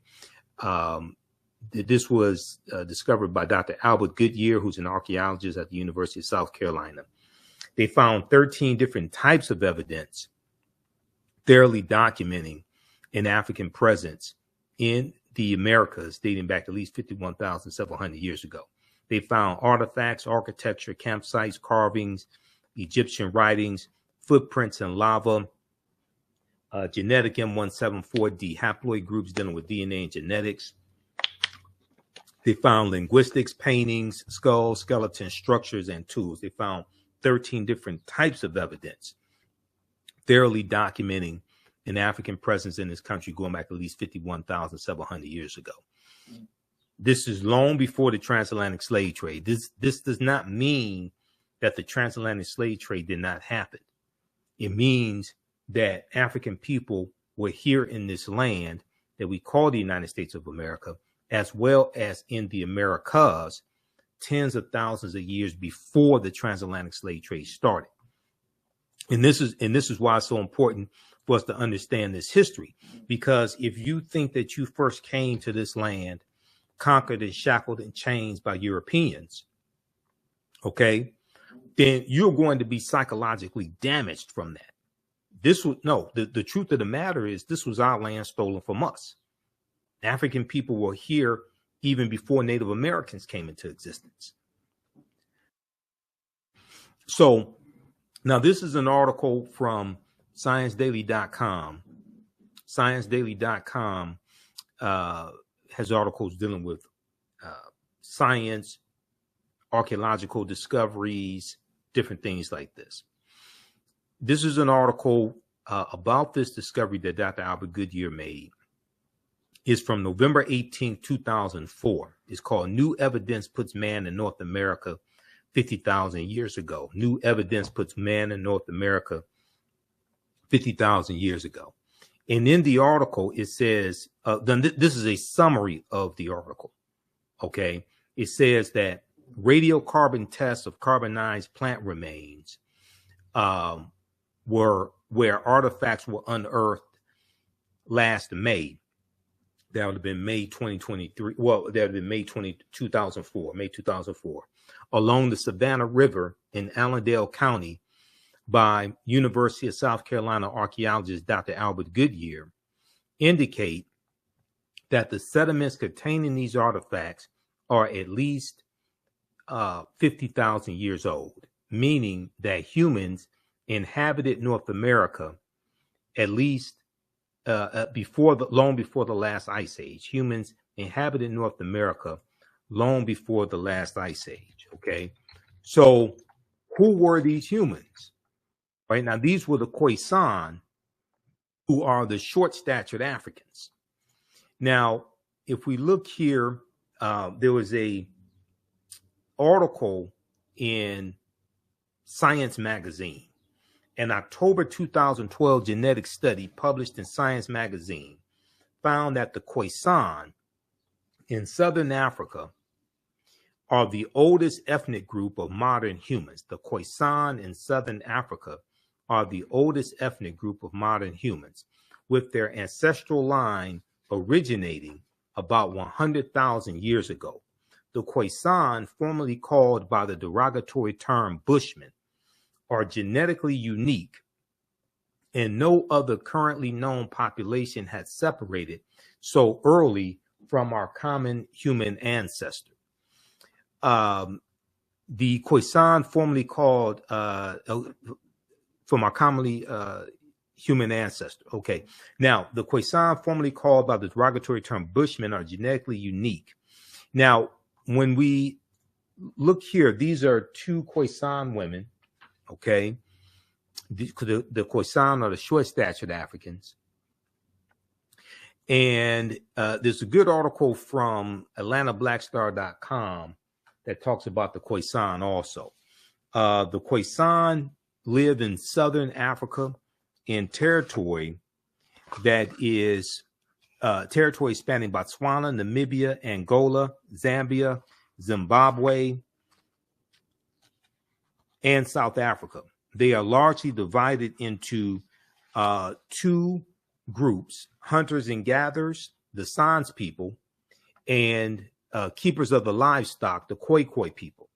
This was discovered by Dr. Albert Goodyear, who's an archaeologist at the University of South Carolina. They found 13 different types of evidence thoroughly documenting an African presence in the Americas dating back at least 51,700 years ago. They found artifacts, architecture, campsites, carvings, Egyptian writings, footprints in lava, genetic M174D haploid groups dealing with DNA and genetics. They found linguistics, paintings, skulls, skeletons, structures, and tools. They found 13 different types of evidence thoroughly documenting an African presence in this country going back at least 51,700 years ago. This is long before the transatlantic slave trade. This does not mean that the transatlantic slave trade did not happen. It means that African people were here in this land that we call the United States of America as well as in the Americas tens of thousands of years before the transatlantic slave trade started. And this is why it's so important for us to understand this history, because if you think that you first came to this land conquered and shackled and chained by Europeans, okay, then you're going to be psychologically damaged from that. The truth of the matter is this was our land stolen from us. African people were here even before Native Americans came into existence. So now this is an article from ScienceDaily.com. ScienceDaily.com has articles dealing with science, archaeological discoveries, different things like this. This is an article about this discovery that Dr. Albert Goodyear made. It's from November 18, 2004. It's called New Evidence Puts Man in North America 50,000 years ago. New evidence puts man in North America 50,000 years ago. And in the article, it says, this is a summary of the article. Okay. It says that radiocarbon tests of carbonized plant remains were where artifacts were unearthed last May. That would have been May 2023. Well, that would have been May 2004, along the Savannah River in Allendale County by University of South Carolina archaeologist Dr. Albert Goodyear, indicate that the sediments containing these artifacts are at least 50,000 years old, meaning that humans inhabited North America at least long before the last ice age. Humans inhabited North America long before the last ice age. Okay, so who were these humans? Right now, these were the Khoisan, who are the short-statured Africans. Now, if we look here, there was a article in Science magazine. An October 2012 genetic study published in Science magazine found that the Khoisan in Southern Africa are the oldest ethnic group of modern humans. The Khoisan in Southern Africa are the oldest ethnic group of modern humans, with their ancestral line originating about 100,000 years ago. The Khoisan, formerly called by the derogatory term Bushmen, are genetically unique, and no other currently known population has separated so early from our common human ancestor. The Khoisan, formerly called from our commonly human ancestor. Okay, now the Khoisan, formerly called by the derogatory term Bushmen, are genetically unique. Now, when we look here, these are two Khoisan women. Okay, the Khoisan are the short-statured Africans. And there's a good article from AtlantaBlackStar.com that talks about the Khoisan also. The Khoisan live in Southern Africa in territory that is territory spanning Botswana, Namibia, Angola, Zambia, Zimbabwe, and South Africa. They are largely divided into two groups: hunters and gatherers, the Sans people, and keepers of the livestock, the Khoikhoi people.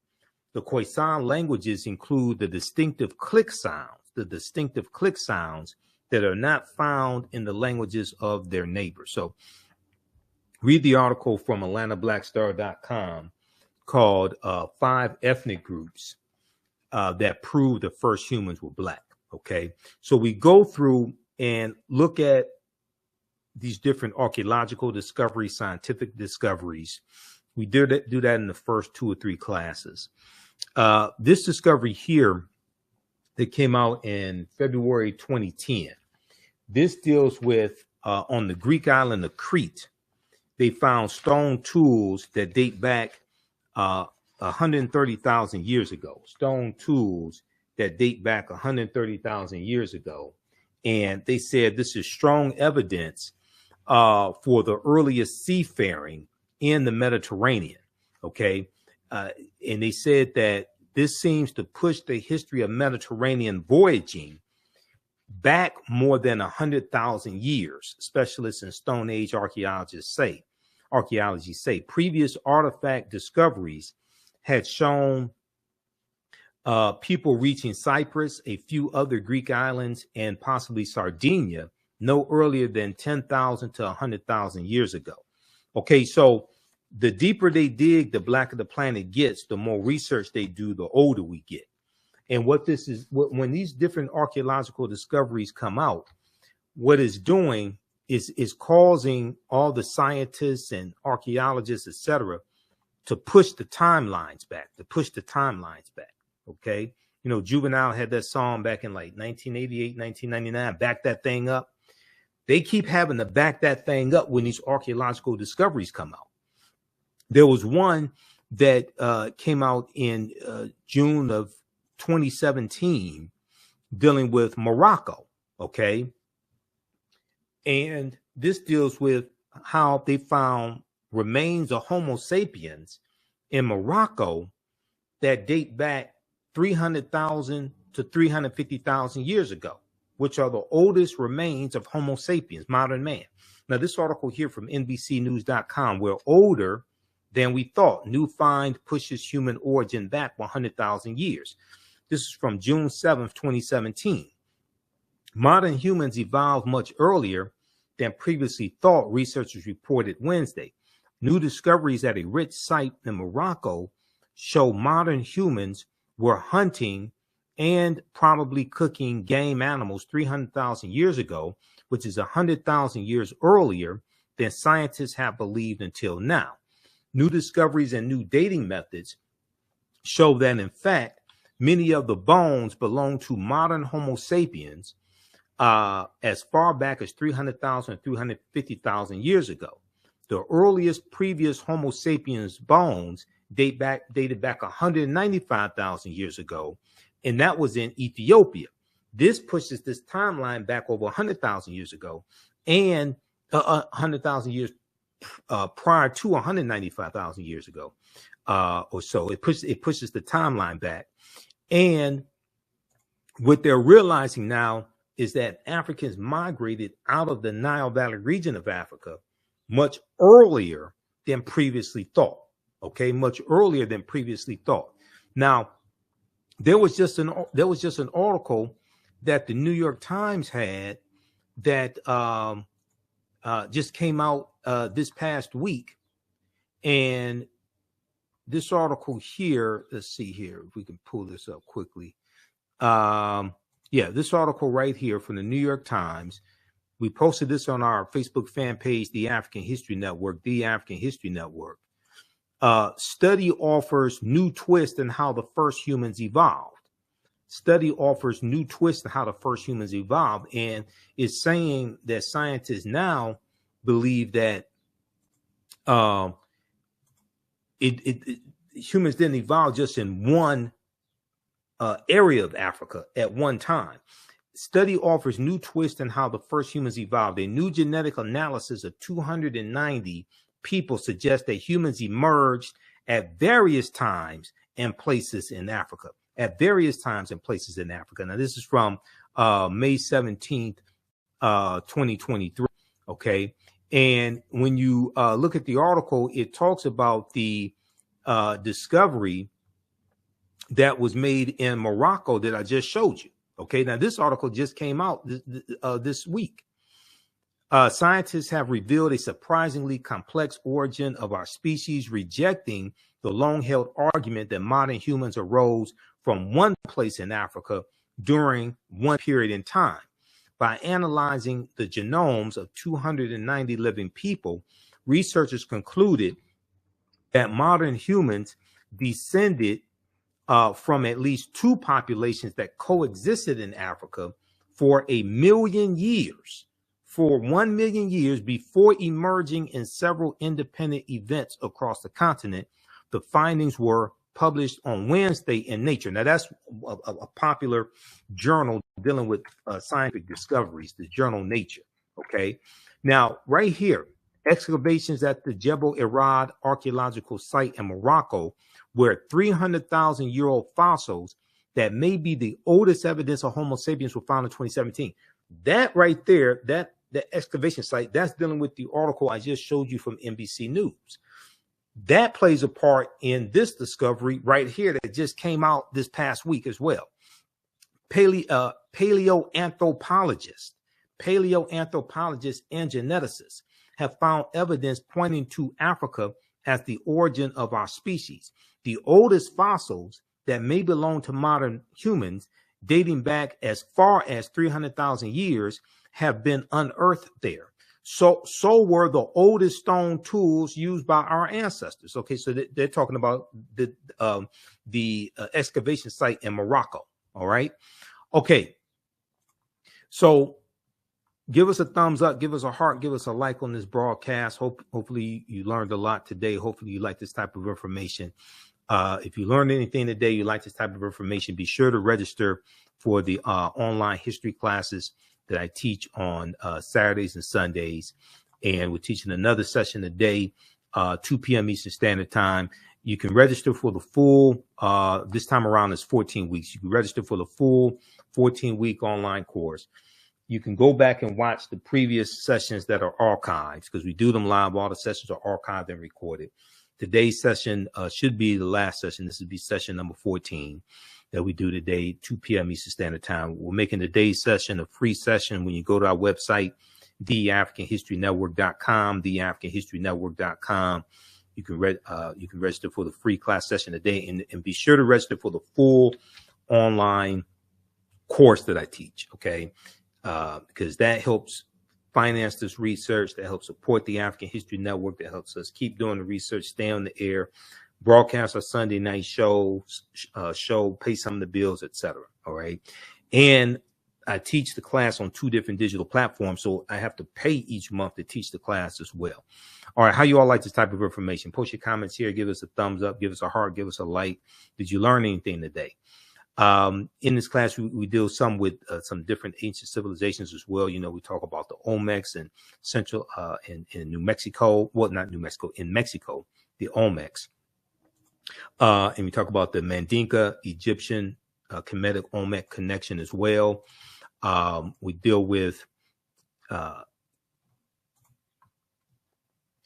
The Khoisan languages include the distinctive click sounds that are not found in the languages of their neighbors. So read the article from AtlantaBlackStar.com called 5 Ethnic Groups that prove the first humans were Black. Okay, so we go through and look at these different archaeological discoveries, scientific discoveries. We do that in the first 2 or 3 classes. This discovery here that came out in February 2010, this deals with on the Greek island of Crete. They found stone tools that date back 130,000 years ago. Stone tools that date back 130,000 years ago. And they said this is strong evidence for the earliest seafaring in the Mediterranean. Okay. And they said that this seems to push the history of Mediterranean voyaging back more than 100,000 years. Specialists in Stone Age archaeology say previous artifact discoveries had shown people reaching Cyprus, a few other Greek islands, and possibly Sardinia no earlier than 10,000 to 100,000 years ago. Okay, so the deeper they dig, the blacker the planet gets, the more research they do, the older we get. And what this is, when these different archaeological discoveries come out, what it's doing is causing all the scientists and archaeologists, etc., to push the timelines back, Okay. You know, Juvenile had that song back in like 1988, 1999, back that thing up. They keep having to back that thing up when these archaeological discoveries come out. There was one that came out in June of 2017 dealing with Morocco. Okay. And this deals with how they found remains of Homo sapiens in Morocco that date back 300,000 to 350,000 years ago, which are the oldest remains of Homo sapiens, modern man. Now, this article here from NBCnews.com, we're older than we thought. New find pushes human origin back 100,000 years. This is from June 7th, 2017. Modern humans evolved much earlier than previously thought, researchers reported Wednesday. New discoveries at a rich site in Morocco show modern humans were hunting and probably cooking game animals 300,000 years ago, which is 100,000 years earlier than scientists have believed until now. New discoveries and new dating methods show that, in fact, many of the bones belong to modern Homo sapiens as far back as 300,000 and 350,000 years ago. The earliest previous Homo sapiens bones dated back 195,000 years ago, and that was in Ethiopia. This pushes this timeline back over 100,000 years ago, and 100,000 years prior to 195,000 years ago, or so. It pushes the timeline back, and what they're realizing now is that Africans migrated out of the Nile Valley region of Africa much earlier than previously thought. Okay, much earlier than previously thought. Now, there was just an article that the New York Times had that just came out this past week, and this article here. Let's see here if we can pull this up quickly. This article right here from the New York Times. We posted this on our Facebook fan page, The African History Network, The African History Network. Study offers new twist in how the first humans evolved. Study offers new twist in how the first humans evolved, and is saying that scientists now believe that humans didn't evolve just in one area of Africa at one time. Study offers new twist in how the first humans evolved. A new genetic analysis of 290 people suggests that humans emerged at various times and places in Africa. Now, this is from May 17th, 2023. Okay. And when you look at the article, it talks about the discovery that was made in Morocco that I just showed you. Okay. Now, this article just came out this week. Scientists have revealed a surprisingly complex origin of our species, rejecting the long-held argument that modern humans arose from one place in Africa during one period in time. By analyzing the genomes of 290 living people, researchers concluded that modern humans descended from at least two populations that coexisted in Africa for 1 million years. For 1 million years before emerging in several independent events across the continent. The findings were published on Wednesday in Nature. Now, that's a popular journal dealing with scientific discoveries, the journal Nature. Okay. Now, right here, excavations at the Jebel Irad archaeological site in Morocco, where 300,000-year-old fossils that may be the oldest evidence of Homo sapiens were found in 2017. That right there, that excavation site, that's dealing with the article I just showed you from NBC News. That plays a part in this discovery right here that just came out this past week as well. Paleoanthropologists and geneticists have found evidence pointing to Africa as the origin of our species. The oldest fossils that may belong to modern humans, dating back as far as 300,000 years, have been unearthed there. So were the oldest stone tools used by our ancestors. Okay, so they're talking about the excavation site in Morocco. All right. Okay. So give us a thumbs up, give us a heart, give us a like on this broadcast. Hopefully you learned a lot today. Hopefully you like this type of information. If you learned anything today, you like this type of information, be sure to register for the online history classes that I teach on Saturdays and Sundays. And we're teaching another session today, 2 p.m. Eastern Standard Time. You can register for the full, this time around it's 14 weeks. You can register for the full 14-week online course. You can go back and watch the previous sessions that are archived, because we do them live. All the sessions are archived and recorded. Today's session should be the last session. This would be session number 14 that we do today, 2 p.m. Eastern Standard Time. We're making today's session a free session. When you go to our website, TheAfricanHistoryNetwork.com, TheAfricanHistoryNetwork.com, you can register for the free class session today, and be sure to register for the full online course that I teach. Okay. Because that helps finance this research, that helps support the African History Network, that helps us keep doing the research, stay on the air, broadcast our Sunday night shows, pay some of the bills, etc. All right. And I teach the class on 2 different digital platforms, so I have to pay each month to teach the class as well. All right. How you all like this type of information? Post your comments here. Give us a thumbs up. Give us a heart. Give us a like. Did you learn anything today? In this class, we deal some with some different ancient civilizations as well. You know, we talk about the Olmecs and Central in New Mexico. Well, not New Mexico, in Mexico, the Olmecs. And we talk about the Mandinka, Egyptian, Kemetic Olmec connection as well. We deal with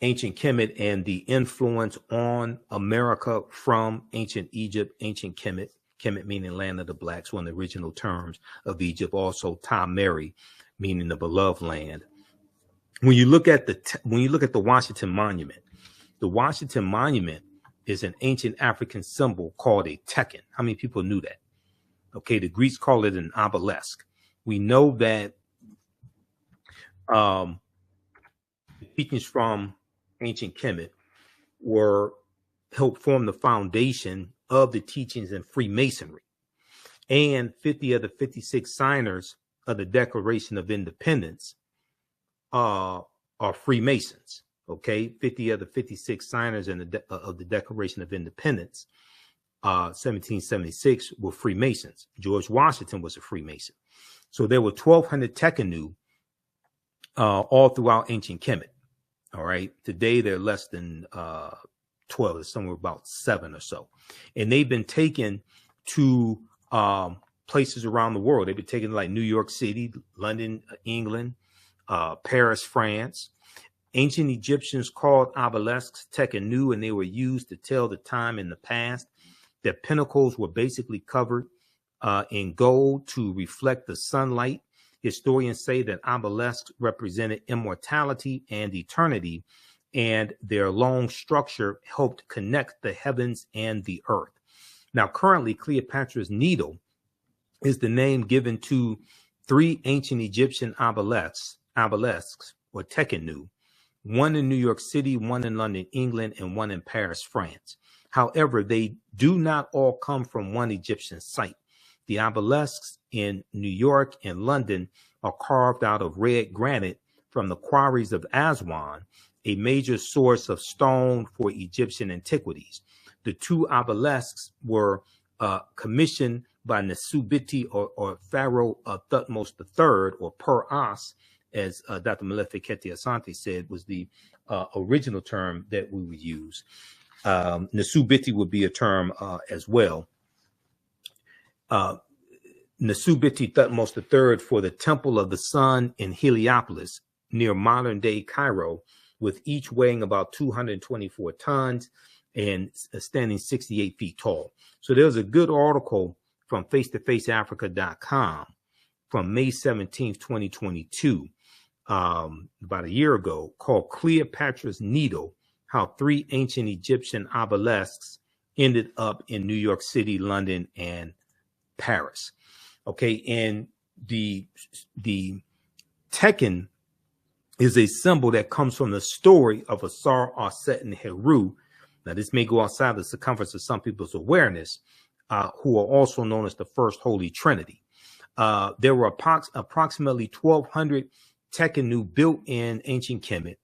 ancient Kemet and the influence on America from ancient Egypt, ancient Kemet. Kemet meaning land of the blacks, one of the original terms of Egypt. Also, Ta-Meri, meaning the beloved land. When you look at the Washington Monument is an ancient African symbol called a tekken. How many people knew that? Okay, the Greeks call it an obelisk. We know that the teachings from ancient Kemet helped form the foundation of the teachings in Freemasonry, and 50 of the 56 signers of the Declaration of Independence are Freemasons. Okay, 50 of the 56 signers of the Declaration of Independence, 1776, were Freemasons. George Washington was a Freemason. So there were 1,200 Tekenu all throughout ancient Kemet. All right, today they're less than 12, it's somewhere about 7 or so. And they've been taken to places around the world. They've been taken to like New York City, London, England, Paris, France. Ancient Egyptians called obelisks tekenu, and they were used to tell the time in the past. Their pinnacles were basically covered in gold to reflect the sunlight. Historians say that obelisks represented immortality and eternity, and their long structure helped connect the heavens and the earth. Now, currently, Cleopatra's Needle is the name given to 3 ancient Egyptian obelisks or tekenu, one in New York City, one in London, England, and one in Paris, France. However, they do not all come from one Egyptian site. The obelisks in New York and London are carved out of red granite from the quarries of Aswan, a major source of stone for Egyptian antiquities. The 2 obelisks were commissioned by Nesubiti or Pharaoh Thutmose III, or Per-As, as Dr. Molefi Kete Asante said, was the original term that we would use. Nasubiti would be a term as well. Nasubiti Thutmose III for the Temple of the Sun in Heliopolis, near modern-day Cairo, with each weighing about 224 tons and standing 68 feet tall. So there's a good article from face-to-faceafrica.com from May 17th, 2022, about a year ago, called Cleopatra's Needle, How 3 Ancient Egyptian Obelisks Ended Up in New York City, London, and Paris. Okay, and the Tekken is a symbol that comes from the story of Asar, Aset, and Heru. Now, this may go outside the circumference of some people's awareness, who are also known as the First Holy Trinity. There were approximately 1,200 Tekkenu built in ancient Kemet,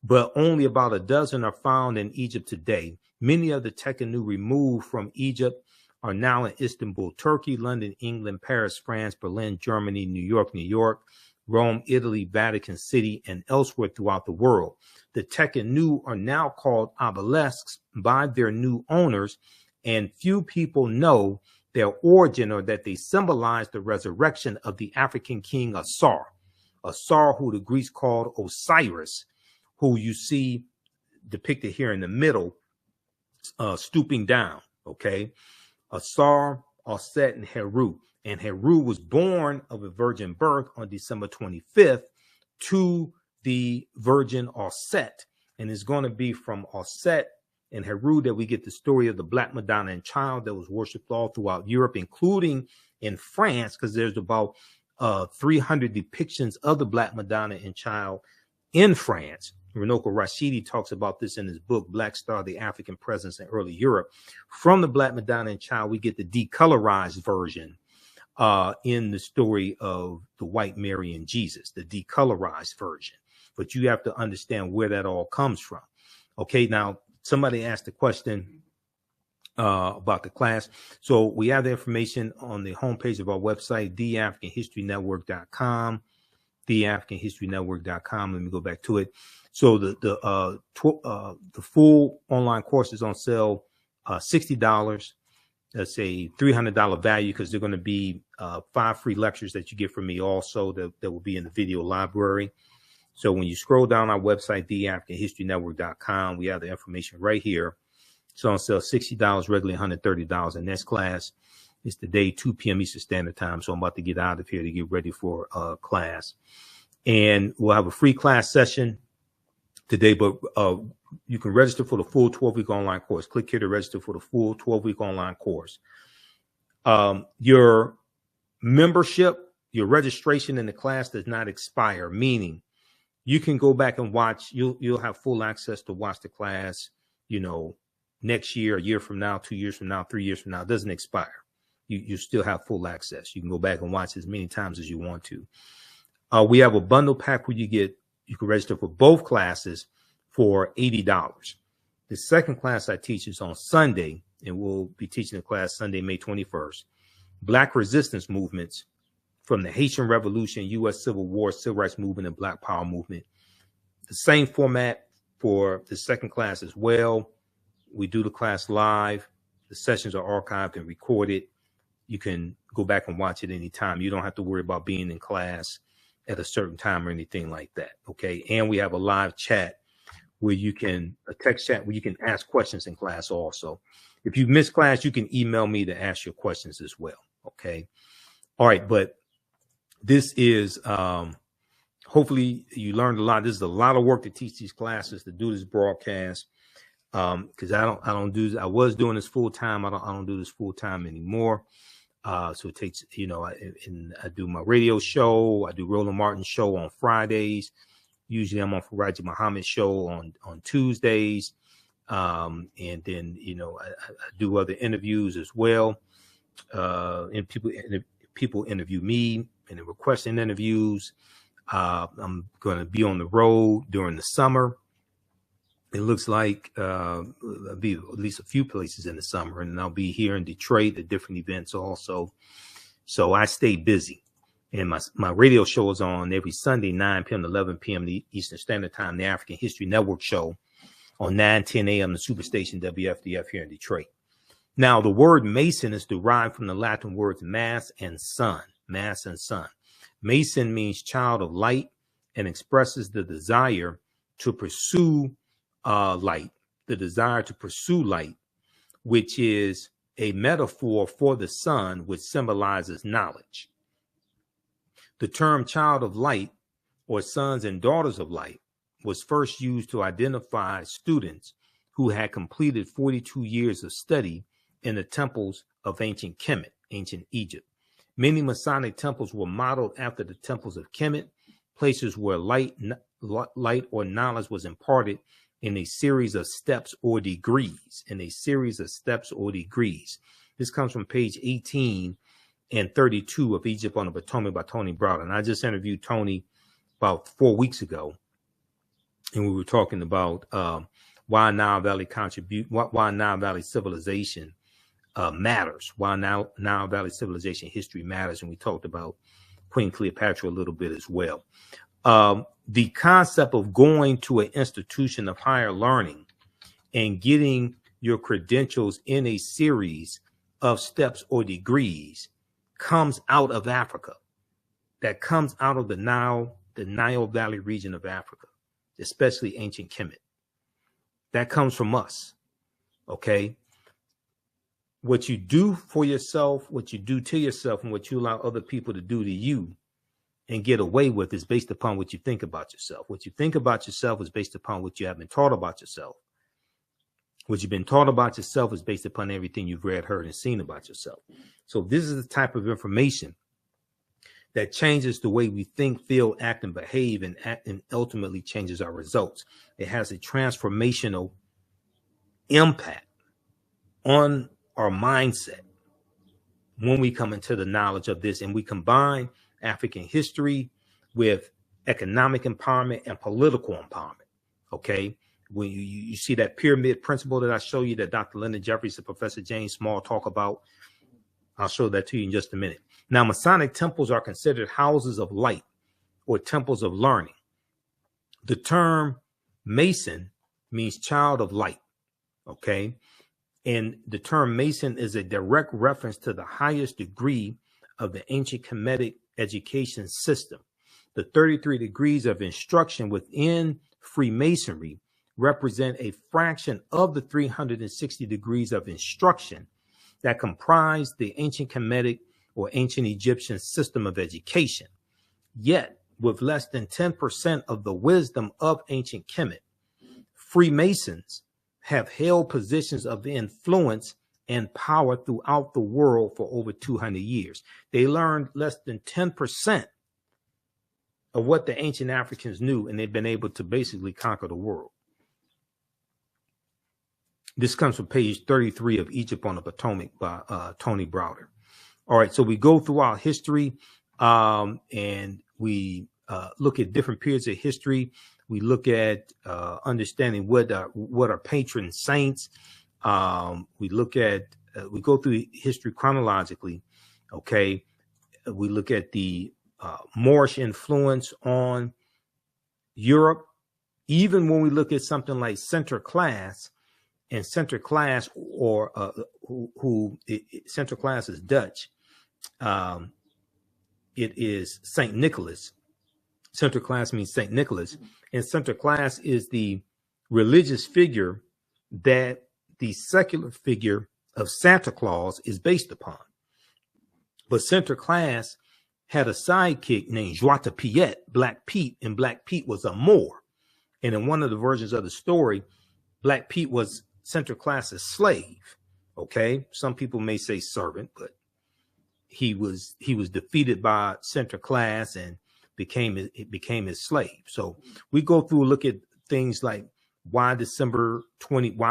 but only about a dozen are found in Egypt today. Many of the Tekkenu removed from Egypt are now in Istanbul, Turkey, London, England, Paris, France, Berlin, Germany, New York, Rome, Italy, Vatican City, and elsewhere throughout the world. The Tekkenu are now called obelisks by their new owners, and few people know their origin or that they symbolize the resurrection of the African king Asar, who the Greeks called Osiris, who you see depicted here in the middle, stooping down, okay? Asar, Aset, and Heru. And Heru was born of a virgin birth on December 25th to the virgin Aset. And it's going to be from Aset and Heru that we get the story of the Black Madonna and Child that was worshipped all throughout Europe, including in France, because there's about 300 depictions of the Black Madonna and Child in France. Runoko Rashidi talks about this in his book, Black Star, the African Presence in Early Europe. From the Black Madonna and Child, we get the decolorized version in the story of the White Mary and Jesus, the decolorized version. But you have to understand where that all comes from. Okay, now somebody asked a question about the class. So we have the information on the homepage of our website, TheAfricanHistoryNetwork.com, TheAfricanHistoryNetwork.com. Let me go back to it. So the full online course is on sale, $60. That's a $300 value because they're going to be 5 free lectures that you get from me also that will be in the video library. So when you scroll down our website, TheAfricanHistoryNetwork.com, we have the information right here. It's on sale $60, regularly $130. And next class is today, 2 p.m. Eastern Standard Time. So I'm about to get out of here to get ready for class. And we'll have a free class session today, but you can register for the full 12-week online course. Click here to register for the full 12-week online course. Your membership, your registration in the class does not expire, meaning you can go back and watch. You'll have full access to watch the class, next year, a year from now, 2 years from now, 3 years from now. It doesn't expire. You still have full access. You can go back and watch as many times as you want to. We have a bundle pack where you can register for both classes for $80. The second class I teach is on Sunday, and we'll be teaching the class Sunday, May 21st. Black resistance movements from the Haitian Revolution, U.S. Civil War, Civil Rights Movement, and Black Power Movement. The same format for the second class as well. We do the class live. The sessions are archived and recorded. You can go back and watch it anytime. You don't have to worry about being in class at a certain time or anything like that. Okay. And we have a live chat where a text chat where you can ask questions in class also. If you miss class, you can email me to ask your questions as well. Okay. All right. But this is, hopefully you learned a lot. This is a lot of work to teach these classes, to do this broadcast. Because I was doing this full time. I don't do this full time anymore. So it takes, I do my radio show. I do Roland Martin's show on Fridays. Usually I'm on Faraji Muhammad's show on Tuesdays. And then, I do other interviews as well. And people interview me and they're requesting interviews. I'm going to be on the road during the summer. It looks like I'll be at least a few places in the summer, and I'll be here in Detroit at different events also. So I stay busy. And my radio show is on every Sunday, 9 p.m. to 11 p.m. Eastern Standard Time, the African History Network show on 9:10 a.m. the Superstation WFDF here in Detroit. Now, the word Mason is derived from the Latin words mass and sun. Mass and sun. Mason means child of light and expresses the desire to pursue light, the desire to pursue light, which is a metaphor for the sun, which symbolizes knowledge. The term child of light, or sons and daughters of light, was first used to identify students who had completed 42 years of study in the temples of ancient Kemet, ancient Egypt. Many Masonic temples were modeled after the temples of Kemet, places where light or knowledge was imparted in a series of steps or degrees. This comes from page 18 and 32 of Egypt on the Potomac by Tony Browder. And I just interviewed Tony about 4 weeks ago, and we were talking about why Nile Valley civilization matters, why Nile Valley civilization history matters, and we talked about Queen Cleopatra a little bit as well. The concept of going to an institution of higher learning and getting your credentials in a series of steps or degrees comes out of Africa. That comes out of the Nile Valley region of Africa, especially ancient Kemet. That comes from us. Okay. What you do for yourself, what you do to yourself, and what you allow other people to do to you and get away with is based upon what you think about yourself. What you think about yourself is based upon what you have been taught about yourself. What you've been taught about yourself is based upon everything you've read, heard, and seen about yourself. So this is the type of information that changes the way we think, feel, act, and behave, and ultimately changes our results. It has a transformational impact on our mindset when we come into the knowledge of this, and we combine African history with economic empowerment and political empowerment. Okay. When you see that pyramid principle that I show you that Dr. Lyndon Jeffries and Professor James Small talk about, I'll show that to you in just a minute. Now, Masonic temples are considered houses of light or temples of learning. The term Mason means child of light. Okay. And the term Mason is a direct reference to the highest degree of the ancient Kemetic education system. The 33 degrees of instruction within Freemasonry represent a fraction of the 360 degrees of instruction that comprise the ancient Kemetic or ancient Egyptian system of education. Yet, with less than 10% of the wisdom of ancient Kemet, Freemasons have held positions of influence and power throughout the world for over 200 years. They learned less than 10% of what the ancient Africans knew, and they've been able to basically conquer the world. This comes from page 33 of Egypt on the Potomac by Tony Browder. All right, so we go through our history and we look at different periods of history. We look at understanding what are patron saints. We look at, we go through history chronologically. Okay. We look at the Moorish influence on Europe. Even when we look at something like center class, and center class, or center class is Dutch. It is St. Nicholas. Center class means St. Nicholas. And center class is the religious figure that the secular figure of Santa Claus is based upon. But center class had a sidekick named Jada Pinkett, Black Pete, and Black Pete was a Moor. And in one of the versions of the story, Black Pete was center class's slave. Okay. Some people may say servant, but he was defeated by center class and became his slave. So we go through, look at things like why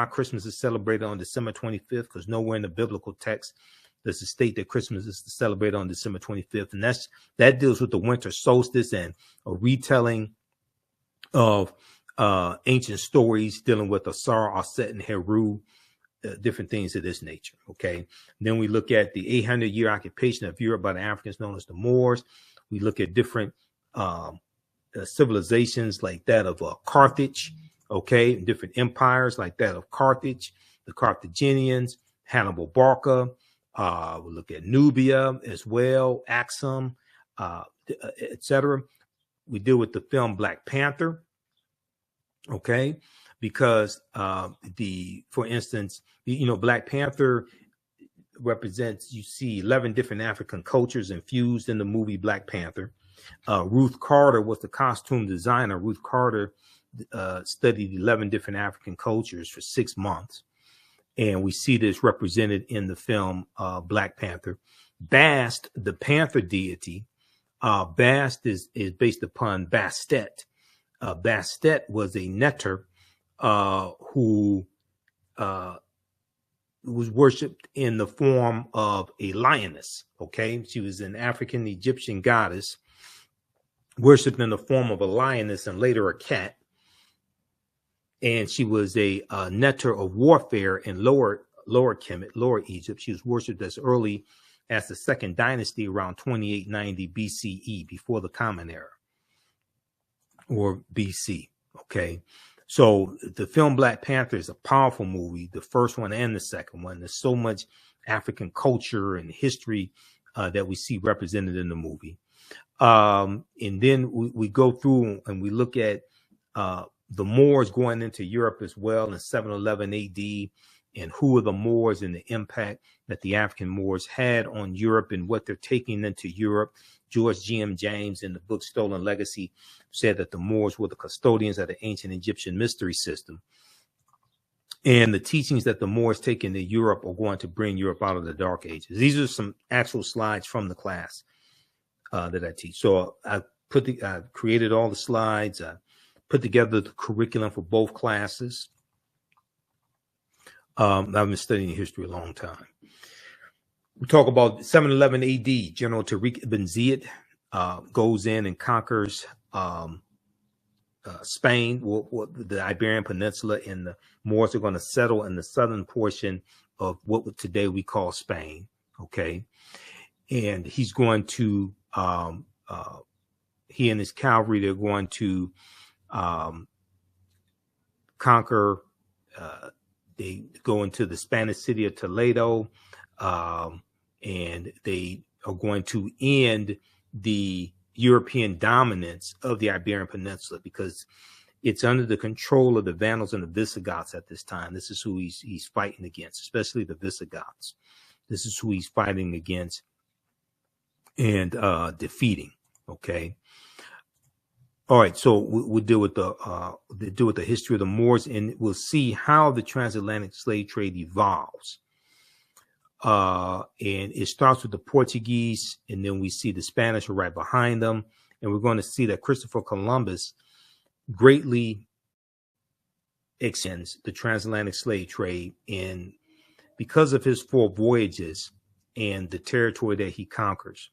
Christmas is celebrated on December 25th, because nowhere in the biblical text does it state that Christmas is celebrated on December 25th. And that deals with the winter solstice and a retelling of ancient stories dealing with Asar, Aset, and Heru, different things of this nature. Okay. Then we look at the 800-year occupation of Europe by the Africans known as the Moors. We look at different civilizations like that of Carthage, okay, different empires like that of Carthage, the Carthaginians, Hannibal Barca. We look at Nubia as well, Axum, etc. We deal with the film Black Panther, okay, because for instance, Black Panther represents, you see 11 different African cultures infused in the movie Black Panther. Ruth Carter was the costume designer. Ruth Carter studied 11 different African cultures for 6 months. And we see this represented in the film Black Panther. Bast, the panther deity, Bast is based upon Bastet. Bastet was a netter who was worshipped in the form of a lioness. Okay, she was an African Egyptian goddess worshipped in the form of a lioness and later a cat. And she was a netter of warfare in Lower Kemet, Lower Egypt. She was worshipped as early as the Second Dynasty around 2890 BCE, before the Common Era, or BC. Okay, so the film Black Panther is a powerful movie, the first one and the second one. There's so much African culture and history that we see represented in the movie. And then we go through and we look at the Moors going into Europe as well in 711 AD, and who are the Moors and the impact that the African Moors had on Europe and what they're taking into Europe. George G.M. James, in the book Stolen Legacy, said that the Moors were the custodians of the ancient Egyptian mystery system. And the teachings that the Moors take into Europe are going to bring Europe out of the Dark Ages. These are some actual slides from the class that I teach. So I created all the slides. I put together the curriculum for both classes. I've been studying history a long time. We talk about 711 AD. General Tariq ibn Ziyad goes in and conquers Spain, the Iberian Peninsula, and the Moors are going to settle in the southern portion of what today we call Spain. Okay, and he's going to he and his cavalry, they're going to conquer. They go into the Spanish city of Toledo, and they are going to end the European dominance of the Iberian Peninsula, because it's under the control of the Vandals and the Visigoths at this time. This is who he's fighting against, especially the Visigoths. This is who he's fighting against and defeating. Okay. All right, so we'll deal with the history of the Moors, and we'll see how the transatlantic slave trade evolves. And it starts with the Portuguese, and then we see the Spanish are right behind them, and we're going to see that Christopher Columbus greatly extends the transatlantic slave trade, and because of his 4 voyages and the territory that he conquers.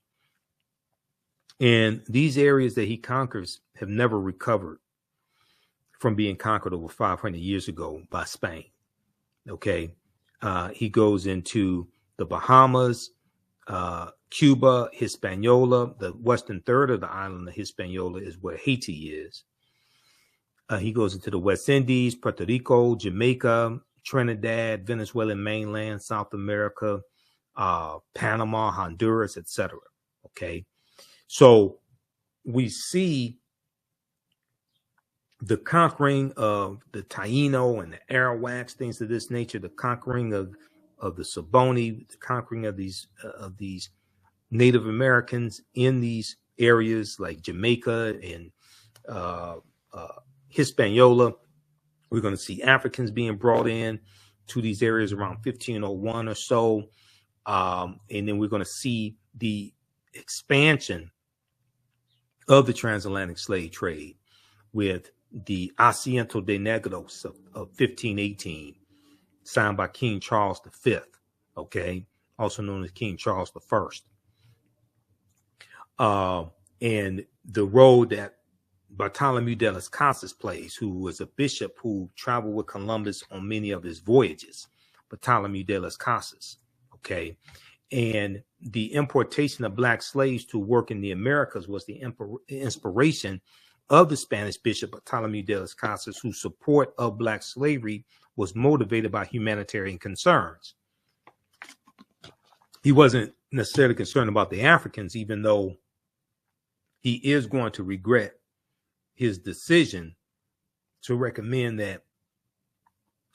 And these areas that he conquers have never recovered from being conquered over 500 years ago by Spain. Okay. He goes into the Bahamas, Cuba, Hispaniola. The western third of the island of Hispaniola is where Haiti is. He goes into the West Indies, Puerto Rico, Jamaica, Trinidad, Venezuelan mainland, South America, Panama, Honduras, etc. Okay. So we see the conquering of the Taino and the Arawaks, things of this nature, the conquering of the Soboni, the conquering of these Native Americans in these areas like Jamaica and Hispaniola. We're going to see Africans being brought in to these areas around 1501 or so. And then we're going to see the expansion of the transatlantic slave trade with the Asiento de Negros of 1518, signed by King Charles V, okay, also known as King Charles I. And the role that Bartolomé de las Casas plays, who was a bishop who traveled with Columbus on many of his voyages, Bartolomé de las Casas, okay. And the importation of black slaves to work in the Americas was the inspiration of the Spanish Bishop Bartolome de las Casas, whose support of black slavery was motivated by humanitarian concerns. He wasn't necessarily concerned about the Africans, even though he is going to regret his decision to recommend that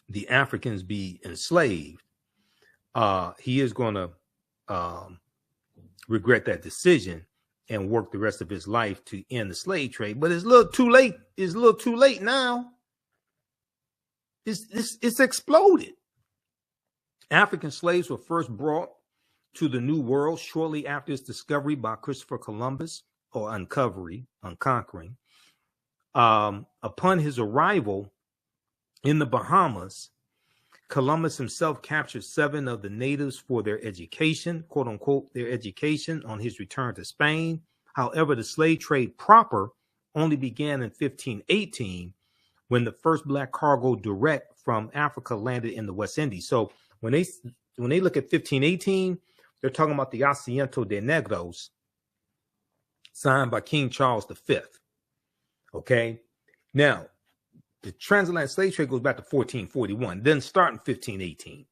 the Africans be enslaved. He is going to regret that decision and work the rest of his life to end the slave trade. But it's a little too late. It's a little too late now. It's exploded. African slaves were first brought to the New World shortly after its discovery by Christopher Columbus, or unconquering. Upon his arrival in the Bahamas, Columbus himself captured 7 of the natives for their education, quote unquote, their education on his return to Spain. However, the slave trade proper only began in 1518, when the first black cargo direct from Africa landed in the West Indies. So when they look at 1518, they're talking about the Asiento de Negros, signed by King Charles V. Okay, now the transatlantic slave trade goes back to 1441, then start in 1518.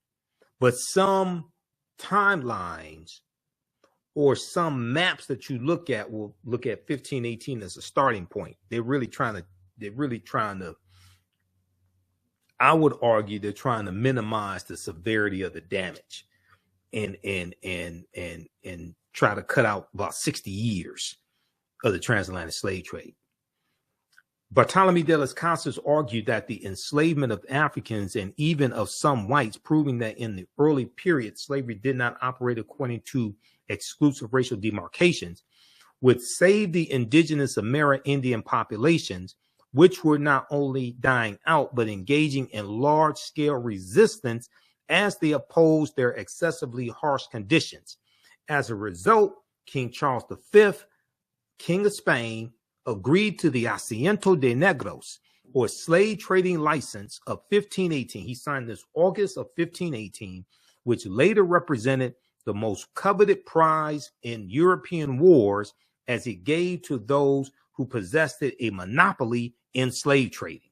But some timelines or some maps that you look at will look at 1518 as a starting point. They're really trying to, I would argue they're trying to minimize the severity of the damage and try to cut out about 60 years of the transatlantic slave trade. Bartolome de las Casas argued that the enslavement of Africans and even of some whites, proving that in the early period, slavery did not operate according to exclusive racial demarcations, would save the indigenous Amerindian populations, which were not only dying out, but engaging in large-scale resistance as they opposed their excessively harsh conditions. As a result, King Charles V, King of Spain, agreed to the Asiento de Negros, or slave trading license of 1518. He signed this August of 1518, which later represented the most coveted prize in European wars, as it gave to those who possessed it a monopoly in slave trading.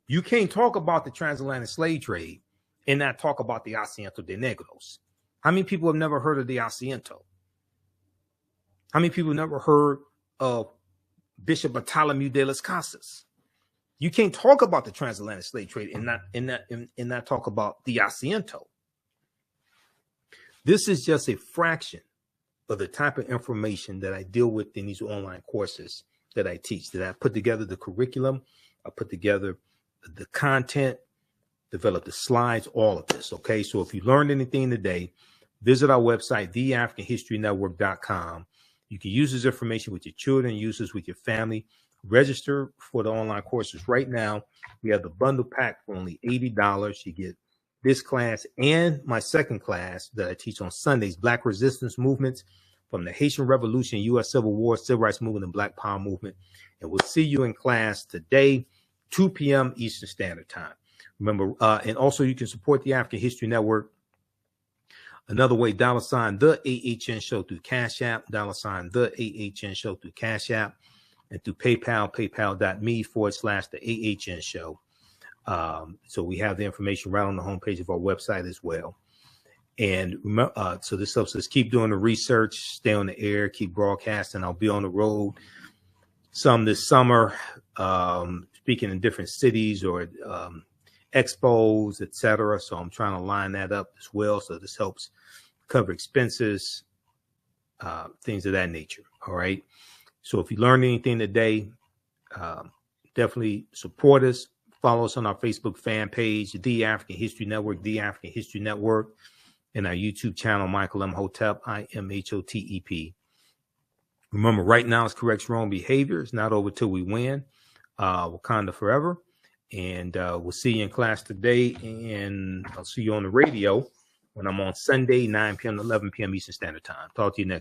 You can't talk about the transatlantic slave trade and not talk about the Asiento de Negros. How many people have never heard of the Asiento? How many people have never heard of Bishop Bartolome de las Casas? You can't talk about the transatlantic slave trade and not talk about the Asiento. This is just a fraction of the type of information that I deal with in these online courses that I teach, that I put together the curriculum, I put together the content, develop the slides, all of this. Okay. So if you learned anything today, visit our website, TheAfricanHistoryNetwork.com. You can use this information with your children, use this with your family. Register for the online courses right now. We have the bundle pack for only $80. You get this class and my second class that I teach on Sundays, Black Resistance Movements from the Haitian Revolution, U.S. Civil War, Civil Rights Movement, and Black Power Movement. And we'll see you in class today, 2 p.m. Eastern Standard Time. Remember, and also you can support the African History Network another way, $ the AHN Show through Cash App, $ the AHN Show through Cash App, and through PayPal, paypal.me/the AHN Show. So we have the information right on the homepage of our website as well. And so this helps us keep doing the research, stay on the air, keep broadcasting. I'll be on the road some this summer, speaking in different cities or expos, etc. So I'm trying to line that up as well. So this helps cover expenses, things of that nature. All right. So if you learned anything today, definitely support us. Follow us on our Facebook fan page, The African History Network, The African History Network, and our YouTube channel, Michael Imhotep, IMHOTEP. Remember, right now it's correct wrong behavior. It's not over till we win. Wakanda forever. And we'll see you in class today, and I'll see you on the radio when I'm on Sunday, 9 p.m. to 11 p.m. Eastern Standard Time. Talk to you next.